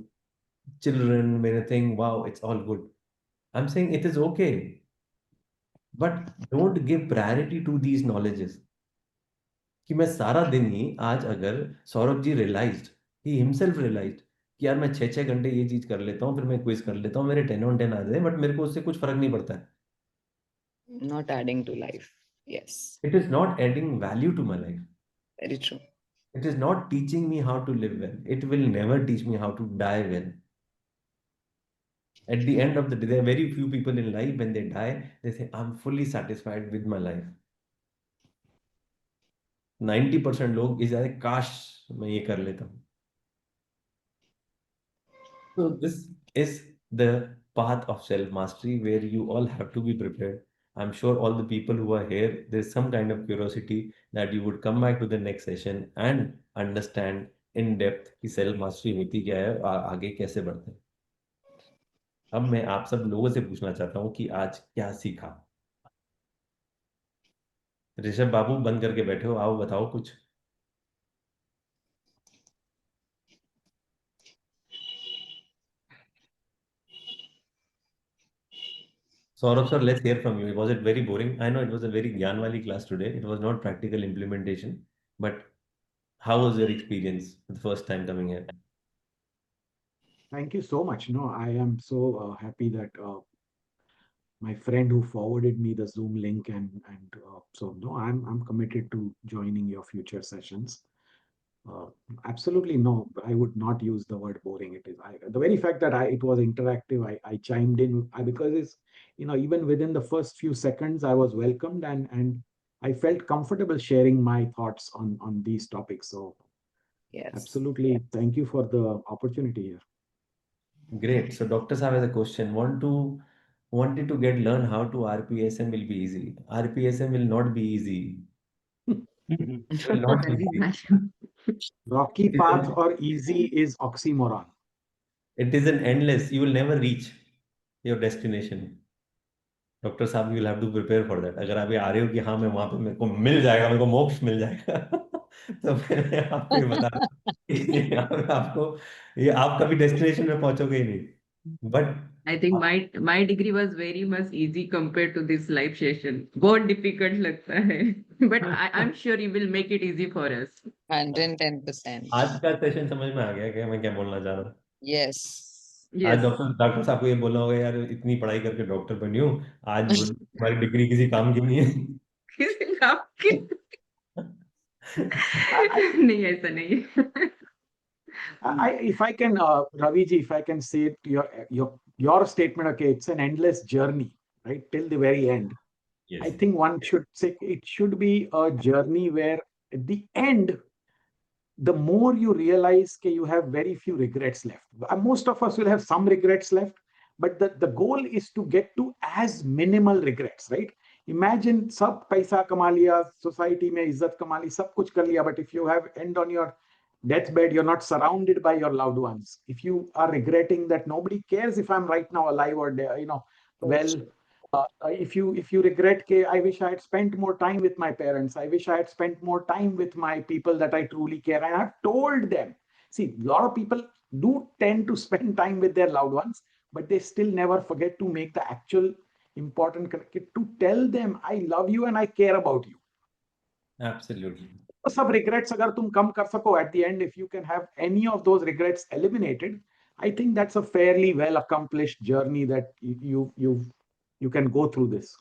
children, when you think, wow, it's all good. I'm saying it is okay. But don't give priority to these knowledges. कि मैं सारा दिन ही आज अगर Saurabh ji realized, he himself realized कि यार मैं 6 घंटे ये चीज कर लेता हूँ, फिर मैं क्विज कर लेता हूँ, मेरे 10 on 10 आ जाए, बट मेरे को उससे कुछ फर्क नहीं पड़ता है. Not adding to life. Yes. It is not adding value to my life. Very true. It is not teaching me how to live well. It will never teach me how to die well. At the end of the day, there are very few people in life, when they die, they say, I'm fully satisfied with my life. 90% लोग इस जाए काश मैं ये कर लेता हूँ. So this is the path of self-mastery where you all have to be prepared. I'm sure all the people who are here, there's some kind of curiosity that you would come back to the next session and understand in depth कि self-mastery होती क्या है और आगे कैसे बढ़ते हैं. अब मैं आप सब लोगों से पूछना चाहता हूँ कि आज क्या सीखा. ऋषभ बाबू बंद करके बैठे हो, आओ बताओ कुछ. Saurabh sir, let's hear from you. Was it very boring? I know it was a very ज्ञान वाली class today. It was not practical implementation, but how was your experience the first time coming here? Thank you so much. No, I am so happy that my friend who forwarded me the Zoom link and so no, I'm committed to joining your future sessions. Absolutely no, I would not use the word boring. It is the very fact that it was interactive. I chimed in because it's even within the first few seconds I was welcomed and I felt comfortable sharing my thoughts on these topics. So Yes. absolutely, thank you for the opportunity here. Great. So Dr. Saab has a question. Wanted to learn how to RPSM will be easy. RPSM will not be easy. It will not be easy. Rocky path or easy is oxymoron. It is an endless. You will never reach your destination. Doctor साहब you will have to prepare for that. अगर आप ये आ रहे हो कि हाँ मैं वहां पे मेरे को मिल जाएगा, मेरे को मोक्ष मिल जाएगा तो मैंने आपको ये बता आपको ये आप कभी डेस्टिनेशन में पहुंचोगे ही नहीं. But I think my degree was very much easy compared to this live session. बहुत difficult लगता है, but I'm sure you will make it easy for us. 110%. आज का सेशन समझ में आ गया क्या मैं क्या बोलना चाह रहा हूँ. Yes. आज डॉक्टर साहब को ये बोलना होगा यार इतनी पढ़ाई करके डॉक्टर बनी हूँ, आज हमारी डिग्री किसी काम की नहीं है. किसी काम की नहीं, ऐसा नहीं है. If I can, Ravi ji, if I can say to your statement, okay, it's an endless journey. right, till the very end. I Yes. think one should say it should be a journey where at the end, the more you realize that you have very few regrets left. Most of us will have some regrets left, but the goal is to get to as minimal regrets, right? Imagine सब पैसा कमा लिया, society में इज्जत कमा ली, सब कुछ कर लिया, but if you have end on your deathbed, you're not surrounded by your loved ones. If you are regretting that nobody cares if I'm right now alive or well, if you regret ke, I wish I had spent more time with my parents, I wish I had spent more time with my people that I truly care, and I've told them. See, a lot of people do tend to spend time with their loved ones, but they still never forget to make the actual important connection, to tell them I love you and I care about you. Absolutely. तो सब regrets अगर तुम कम कर सको at the end, if you can have any of those regrets eliminated, I think that's a fairly well accomplished journey that you can go through this.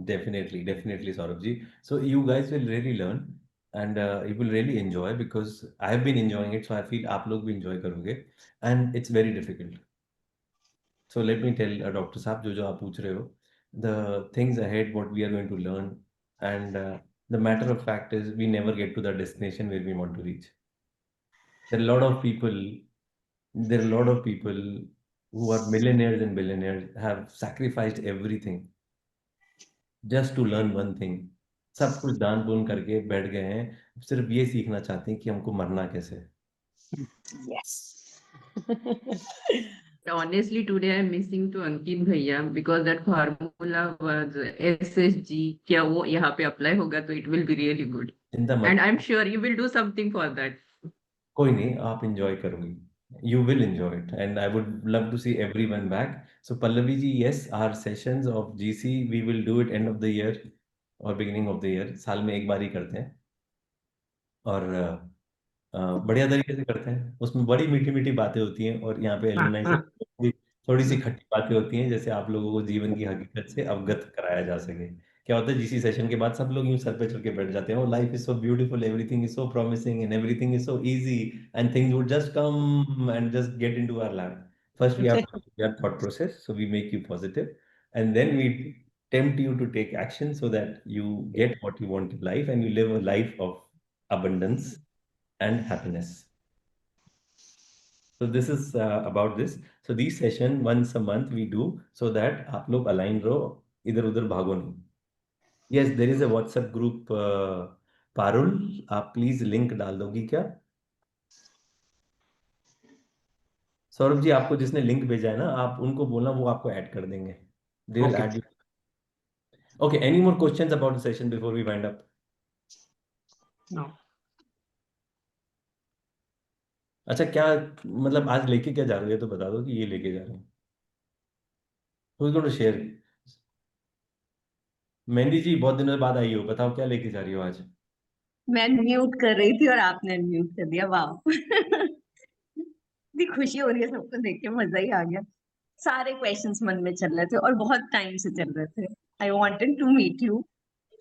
Definitely, definitely, Saurabh. So you guys will really learn and you will really enjoy because I have been enjoying it. So I feel आप लोग भी enjoy करोगे and it's very difficult. So let me tell Dr. Saab, जो आप पूछ रहे हो, the things ahead, what we are going to learn, and the matter of fact is we never get to the destination where we want to reach. There are a lot of people, there are a lot of people who are millionaires and billionaires have sacrificed everything just to learn one thing. सब कुछ दान पुण्य करके बैठ गए हैं, सिर्फ ये सीखना चाहते हैं कि हमको मरना कैसे है. Yes. Honestly, today I'm missing to Ankit Bhaiya because that formula was SSG. क्या वो यहाँ पे apply होगा तो it will be really good. चिंता मत And I'm sure you will do something for that. कोई नहीं, आप enjoy करोगे. You will enjoy it, and I would love to see everyone back. So Pallavi ji, yes, our sessions of GC we will do it end of the year or beginning of the year. साल में एक बार ही करते हैं और बढ़िया तरीके से करते हैं. उसमें बड़ी मीठी मीठी बातें होती हैं और यहाँ पे एलुमनाई से थोड़ी सी खट्टी बातें होती हैं, जैसे आप लोगों को जीवन की हकीकत से अवगत कराया जा सके. क्या होता है जीसी सेशन के बाद सब लोग यूं सर पे चढ़ के बैठ जाते हैं, life is so beautiful, everything is so promising and everything is so easy and things would just come and just get into our lap. First we have to do your thought process, so we make you positive, and then we tempt you to take action so that you get what you want in life and you live a life of abundance and happiness. So this is about this. So these session once a month we do so that आप लोग align रहो, इधर उधर भागो नहीं. Yes, there is a WhatsApp group. Parul, आप please link डाल दोगी क्या? सौरभ जी, आपको जिसने लिंक भेजा है ना, आप उनको बोलना, वो आपको ऐड कर देंगे. They will add you. Okay, any more questions about the session before we wind up? No. अच्छा, क्या मतलब आज लेके क्या जा रहे हो, ये तो बता दो कि ये लेके जा रहे हैं. Who's going to share? Mehndi जी, बहुत दिनों बाद आई हो, बताओ क्या लेके जा रही हो आज? मैं म्यूट कर रही थी और आपने म्यूट कर दिया. वाह. इतनी खुशी हो रही है सबको देख के, मजा ही आ गया. सारे क्वेश्चंस मन में चल रहे थे और बहुत टाइम से चल रहे थे. I wanted to meet you,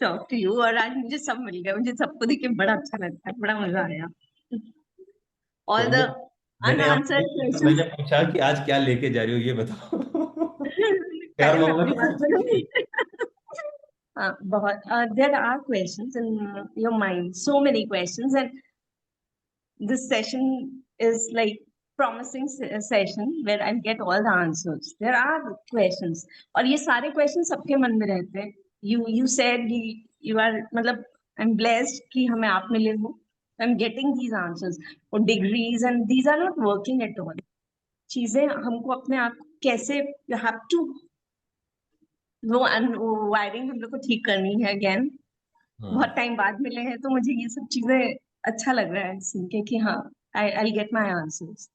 talk to you, और आज मुझे सब मिल गया. मुझे सबको देख के बड़ा अच्छा लगता है, बड़ा मजा आया. All the unanswered questions. मैंने पूछा कि आज क्या लेके जा रही हो, ये बताओ. प्यार मोहब्बत. बहुत. There are questions in your mind, so many questions, and this session is like promising session where I'll get all the answers. There are questions और ये सारे questions सबके मन में रहते हैं. You said you are मतलब I'm blessed कि हमें आप मिले हो. I'm getting these answers for degrees and these are not working at all. चीजें हमको अपने आप कैसे you have to वो वायरिंग हम लोग को ठीक करनी है again. बहुत टाइम बाद मिले हैं तो मुझे ये सब चीजें अच्छा लग रहा है सुन के कि हाँ, I'll get my answers.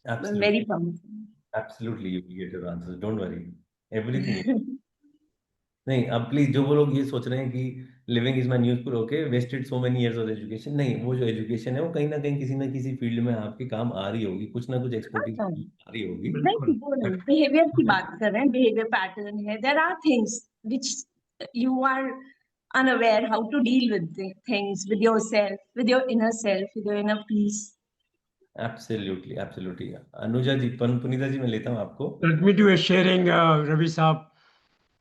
Absolutely. Very promising. Absolutely, you will get your answers. Don't worry. Everything. नहीं, अब प्लीज जो वो लोग ये सोच रहे हैं कि living is my news, okay, wasted so many years of education. नहीं, वो जो एजुकेशन है वो कहीं ना किसी फील्ड में आपके काम आ रही होगी, कुछ ना कुछ एक्सपर्टीज आ रही होगी. नहीं, बिहेवियर की बात कर रहे हैं. बिहेवियर पैटर्न है. There are things which you are unaware how to deal with the things, with yourself, with your inner self, with your inner peace. Absolutely absolutely. Anuja ji, Punita ji, मैं लेता हूँ आपको। Let me do a sharing, Ravi Saab.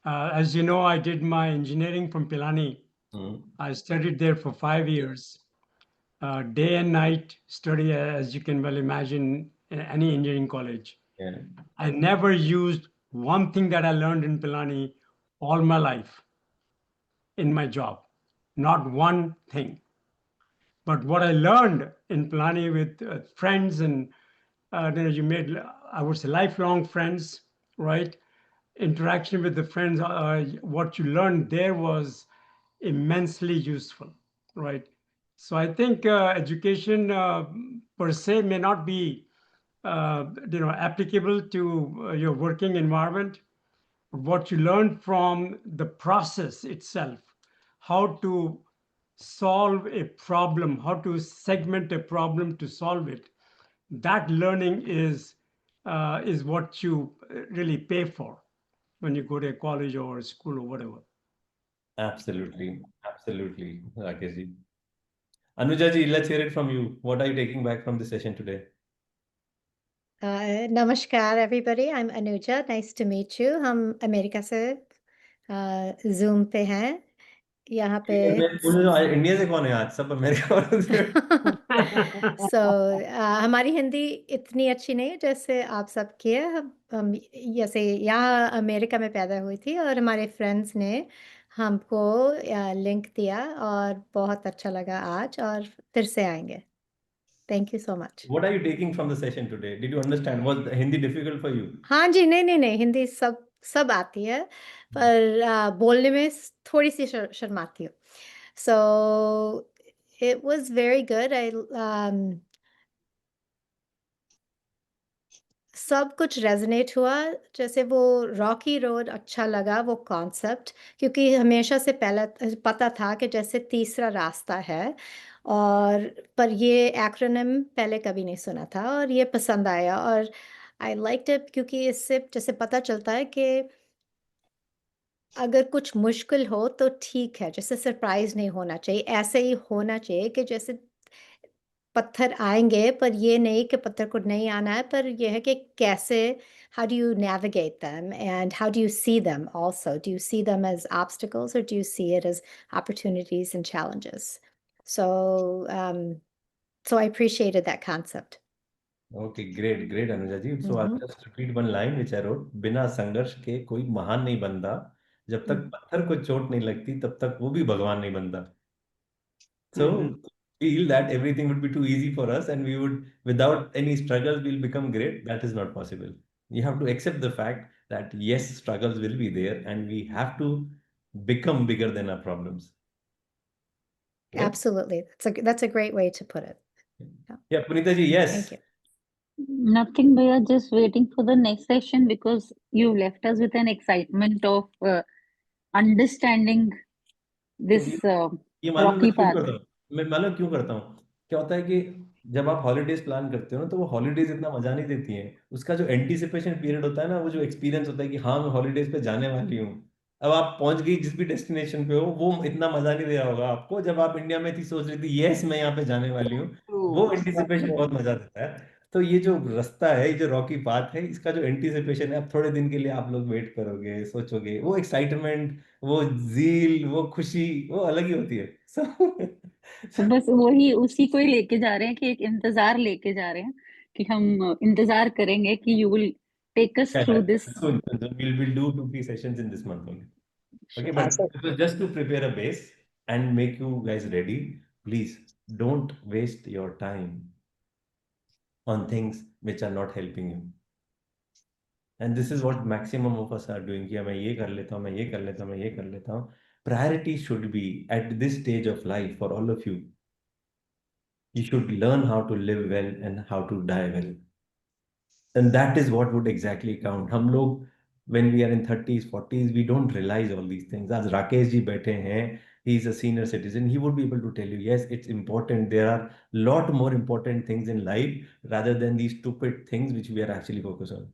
As you know, I did my engineering from Pilani. I studied there for 5 years. Day and night study, as you can well imagine, in any engineering college. Yeah. I never used one thing that I learned in Pilani all my life in my job. Not one thing. But what I learned in Pilani with friends and you made, I would say, lifelong friends, right? Interaction with the friends, what you learned there was immensely useful, right? So I think education per se may not be applicable to your working environment. What you learn from the process itself, how to solve a problem, how to segment a problem to solve it, that learning is what you really pay for when you go to a college or a school or whatever. Absolutely, absolutely, Rakesh ji. Anuja ji, let's hear it from you. What are you taking back from the session today? Namaskar, everybody. I'm Anuja. Nice to meet you. हम America से Zoom पे हैं. यहाँ पे India से कौन है आज? सब अमेरिका वाले से। so हमारी हिंदी इतनी अच्छी नहीं है जैसे आप सब की है. हम जैसे यहाँ अमेरिका में पैदा हुई थी और हमारे फ्रेंड्स ने हमको लिंक दिया और बहुत अच्छा लगा आज और फिर से आएंगे. Thank you so much. What are you taking from the session today? Did you understand? Was Hindi difficult for you? हाँ जी, नहीं, हिंदी सब आती है, पर बोलने में थोड़ी सी शर्माती हूँ. So it was very good. सब कुछ रेजोनेट हुआ. जैसे वो रॉकी रोड अच्छा लगा वो कॉन्सेप्ट, क्योंकि हमेशा से पहले पता था कि जैसे तीसरा रास्ता है, और पर ये एक्रोनिम पहले कभी नहीं सुना था और ये पसंद आया और आई लाइक्ड इट, क्योंकि इससे जैसे पता चलता है कि अगर कुछ मुश्किल हो तो ठीक है, जैसे सरप्राइज नहीं होना चाहिए, ऐसे ही होना चाहिए कि जैसे पत्थर आएंगे, पर ये नहीं कि पत्थर को नहीं आना है, पर ये है कि कैसे, how do you navigate them and how do you see them also? Do you see them as obstacles or do you see it as opportunities and challenges? So I appreciated that concept. Okay, great, Anuja ji. So I'll just repeat one line which I wrote. बिना संघर्ष के कोई महान नहीं बनता. जब तक पत्थर को चोट नहीं लगती, तब तक वो भी भगवान नहीं बनता. So feel that everything would be too easy for us and we would, without any struggles, we'll become great. That is not possible. You have to accept the fact that yes, struggles will be there and we have to become bigger than our problems. Right? Absolutely. That's a great way to put it. Yeah, Punita ji, yes. Thank you. Nothing, Bhaiya, just waiting for the next session because you left us with an excitement of understanding this ये मालूम rocky मैं क्यों path. करता हूँ? मैं मालूम क्यों करता हूँ? क्या होता है कि जब आप हॉलीडेज प्लान करते हो ना, तो वो हॉलीडेज इतना मजा नहीं देती हैं. उसका जो एंटीसिपेशन पीरियड होता है ना, वो जो एक्सपीरियंस होता है कि हाँ मैं हॉलीडेज पे जाने वाली हूँ. अब आप पहुंच गई जिस भी डेस्टिनेशन पे हो, वो इतना मजा नहीं दे रहा होगा आपको. जब आप इंडिया में थी, सोच रही थी यस मैं यहाँ पे जाने वाली हूँ, वो एंटीसिपेशन बहुत मजा देता है. तो ये जो रास्ता है, ये जो रॉकी पाथ है, इसका जो एंटीसिपेशन है, अब थोड़े दिन के लिए आप लोग वेट करोगे, सोचोगे, वो एक्साइटमेंट, वो जील, वो खुशी, वो अलग ही होती है. तो बस वही उसी को ही लेके जा रहे हैं कि एक इंतजार लेके जा रहे हैं कि हम इंतजार करेंगे कि you will take us through this. Soon. We'll do 2-3 sessions in this month only. Okay, but it was just to prepare a base and make you guys ready. Please don't waste your time on things which are not helping you. And this is what maximum of us are doing. कि मैं ये कर लेता हूँ, मैं ये कर लेता हूँ, मैं ये कर लेता हूँ. Priority should be at this stage of life for all of you. You should learn how to live well and how to die well. And that is what would exactly count. हम लोग when we are in 30s, 40s, we don't realize all these things. As Rakesh ji बैठे हैं, he is a senior citizen. He would be able to tell you, yes, it's important. There are a lot more important things in life rather than these stupid things which we are actually focused on.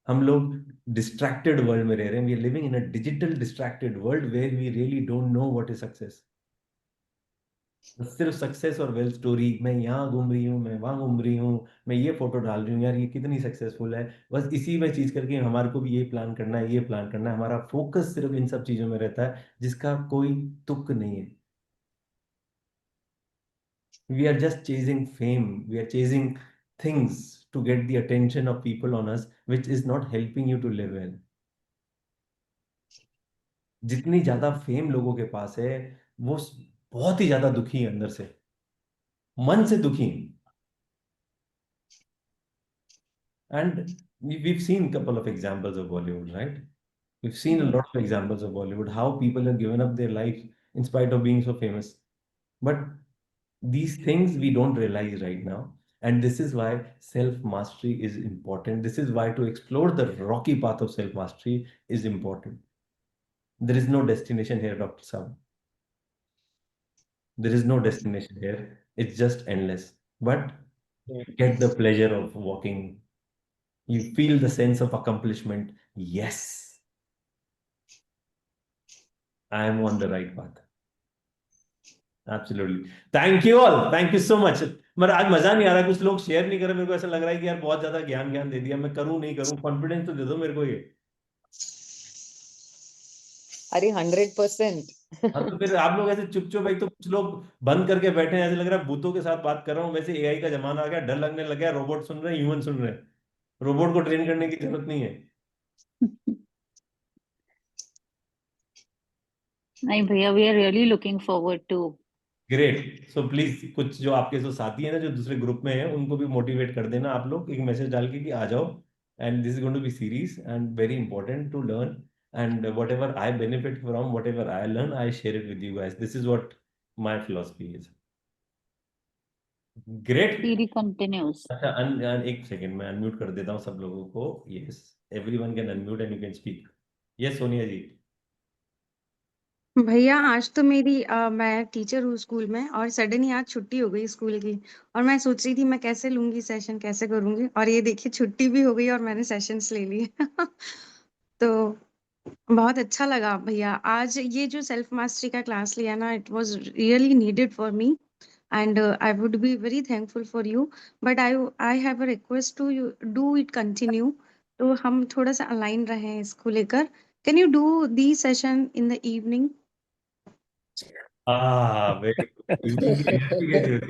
हम लोग distracted world में रह रहे हैं. We are living in a digital distracted world where we really don't know what is success. सिर्फ success और wealth story, मैं यहाँ घूम रही हूँ, मैं वहां घूम रही हूँ, मैं ये फोटो डाल रही हूँ, यार ये कितनी सक्सेसफुल है, बस इसी में चीज करके हमारे को भी ये प्लान करना है, ये प्लान करना है, हमारा फोकस सिर्फ इन सब चीजों में रहता है जिसका कोई तुक नहीं है. We are just chasing fame. We are chasing things to get the attention of people on us, which is not helping you to live well. जितनी ज्यादा फेम लोगों के पास है, वो बहुत ही ज्यादा दुखी है, अंदर से, मन से दुखी है. And we've seen a couple of examples of Bollywood, right? We've seen a lot of examples of Bollywood, how people have given up their life in spite of being so famous. But these things we don't realize right now. And this is why self-mastery is important. This is why to explore the rocky path of self-mastery is important. There is no destination here, Dr. Saab. There is no destination here. It's just endless. But you get the pleasure of walking. You feel the sense of accomplishment. Yes, I am on the right path. Absolutely. Thank you all. Thank you so much. मगर आज मजा नहीं आ रहा, कुछ लोग share नहीं कर रहे, मेरे को ऐसा लग रहा है कि यार बहुत ज्यादा ज्ञान दे दिया, मैं करूं नहीं करूं, कॉन्फिडेंस तो दे दो मेरे को ये. अरे 100%. हाँ, तो फिर आप लोग ऐसे चुप चुप, एक तो कुछ लोग बंद करके बैठे हैं, ऐसे लग रहा है भूतों के साथ बात कर रहा हूँ. वैसे एआई का जमाना आ गया, डर लगने लग गया, रोबोट सुन रहे हैं, ह्यूमन सुन रहे हैं. रोबोट को ट्रेन करने की जरूरत नहीं है. नहीं भैया, we are really looking forward to. Great. So please कुछ जो आपके जो साथी हैं ना, जो दूसरे ग्रुप में हैं, उनको भी मोटिवेट कर देना आप लोग, एक मैसेज डाल के कि आ जाओ. And this is going to be series and very important to learn. And whatever I benefit from whatever I learn, I share it with you guys. This is what my philosophy is. Great. Series continues. अच्छा, एक second मैं unmute कर देता हूँ सब लोगों को. Yes, everyone can unmute and you can speak. Yes Sonia ji. भैया आज तो मैं टीचर हूँ स्कूल में, और सडनली आज छुट्टी हो गई स्कूल की, और मैं सोच रही थी मैं कैसे लूंगी सेशन, कैसे करूंगी, और ये देखिए छुट्टी भी हो गई और मैंने सेशंस ले लिए. तो बहुत अच्छा लगा भैया आज ये जो सेल्फ मास्टरी का क्लास लिया ना, it was really needed for me, and I would be very thankful for you. But I have a request to you do it continue, तो हम थोड़ा सा अलाइन रहे इसको लेकर. Can you do the session in the evening? Very good.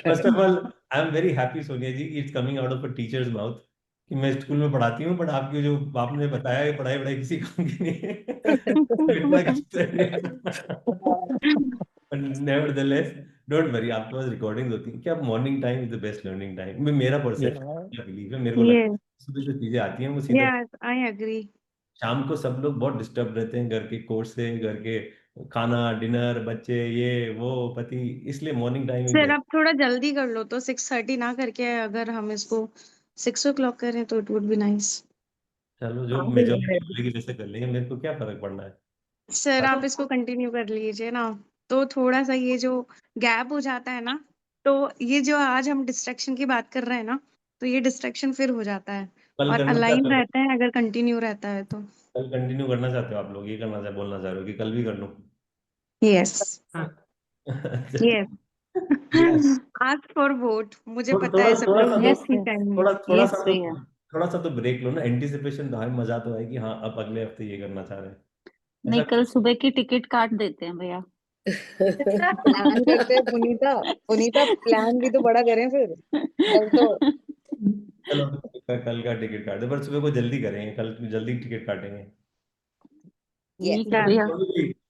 First of all, I am very happy, Sonia ji. It's coming out of a teacher's mouth कि मैं school में पढ़ाती हूँ, बट आपकी जो आपने बताया है पढ़ाई वढ़ाई किसी काम की नहीं है. Nevertheless, don't worry. आपके पास रिकॉर्डिंग होती है. क्या morning time is the best learning time. मेरा परसेप्शन बिलीव है, मेरे को लगता है सुबह जो चीजें आती हैं वो सीधा. Yes, I agree. शाम को सब लोग बहुत डिस्टर्ब रहते हैं, घर के कोर्स से, घर के खाना, डिनर, बच्चे, ये वो, पति, इसलिए मॉर्निंग टाइम ही सर आप थोड़ा जल्दी कर लो, तो 6:30 ना करके अगर हम इसको 6 o'clock करें तो इट वुड बी नाइस. चलो, जो मेजोरिटी बोलेगी वैसे कर लेंगे, मेरे को क्या फर्क पड़ना है. सर आप इसको कंटिन्यू कर लीजिए ना, तो थोड़ा सा ये जो गैप हो जाता है ना, तो ये जो आज हम डिस्ट्रैक्शन की बात कर रहे हैं ना, तो ये डिस्ट्रैक्शन फिर हो जाता है, कल और करना अलाइन चाहते हो? रहते हैं अगर कंटिन्यू रहता है तो. कल कंटिन्यू करना चाहते हो आप लोग, ये करना चाह बोलना चाह रहे हो कि कल भी कर लूं? Yes yes. Ask for vote, मुझे पता है सब थोड़ा लोग सा वोट ही चाहिए. थोड़ा सा तो ब्रेक लो ना. एंटिसिपेशन तो है, मजा तो है कि हाँ अब अगले हफ्ते ये करना चाह रहे हैं. नहीं, कल सुबह की टिकट काट देते हैं भैया. प्लान करते हैं पुनीता. पुनीता प्लान भी तो बड़ा करें फिर. कल तो चलो कल का टिकट काट दे, पर सुबह को जल्दी करेंगे, कल जल्दी टिकट काटेंगे. yes.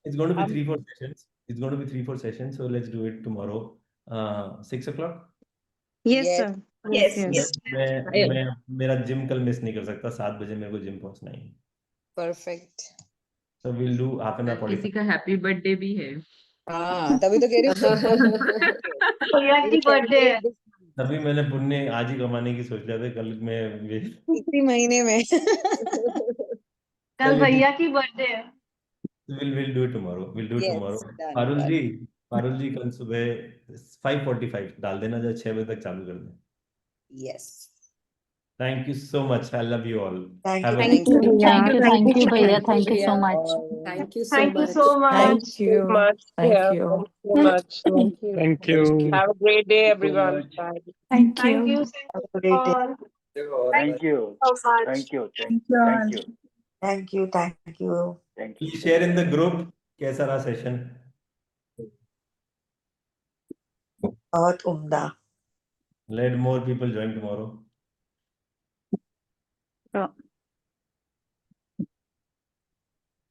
It's going to be 3-4 sessions. It's going to be 3-4 sessions. So let's do it tomorrow. 6 o'clock. Yes sir. Yes. मैं मेरा जिम कल मिस नहीं कर सकता. 7 बजे मेरे को जिम पहुंचना है. Perfect. So we'll do half an hour. किसी का हैप्पी बर्थडे भी है. हाँ तभी तो कह रही हूँ. बर्थडे है. तभी मैंने पुण्य आज ही कमाने की सोच लिया था. कल मैं इसी महीने में. कल भैया की बर्थडे है. We'll do it tomorrow. We'll do it Yes, tomorrow. done. Parul जी कल सुबह 5:45 डाल देना, जब 6 बजे तक चालू कर दें. Yes. Thank you so much. I love you all. Thank Have you. a Thank you, Thank you, thank you, Bhaiya. Bhaiya. Thank you so Bhaiya. much. Thank you so Thank you much. so much. Thank you. Much. Thank Yeah, you. thank you so much. Thank you. Thank you. Have a great day, so everyone. much. Bye. Thank Thank you. you Have a great day. all. Thank you. So much. Thank you. Thank you all. Thank you. Thank you. Thank you. Thank you. Please share in the group कैसा रहा session. बहुत उम्दा. Let more people join tomorrow. Sure.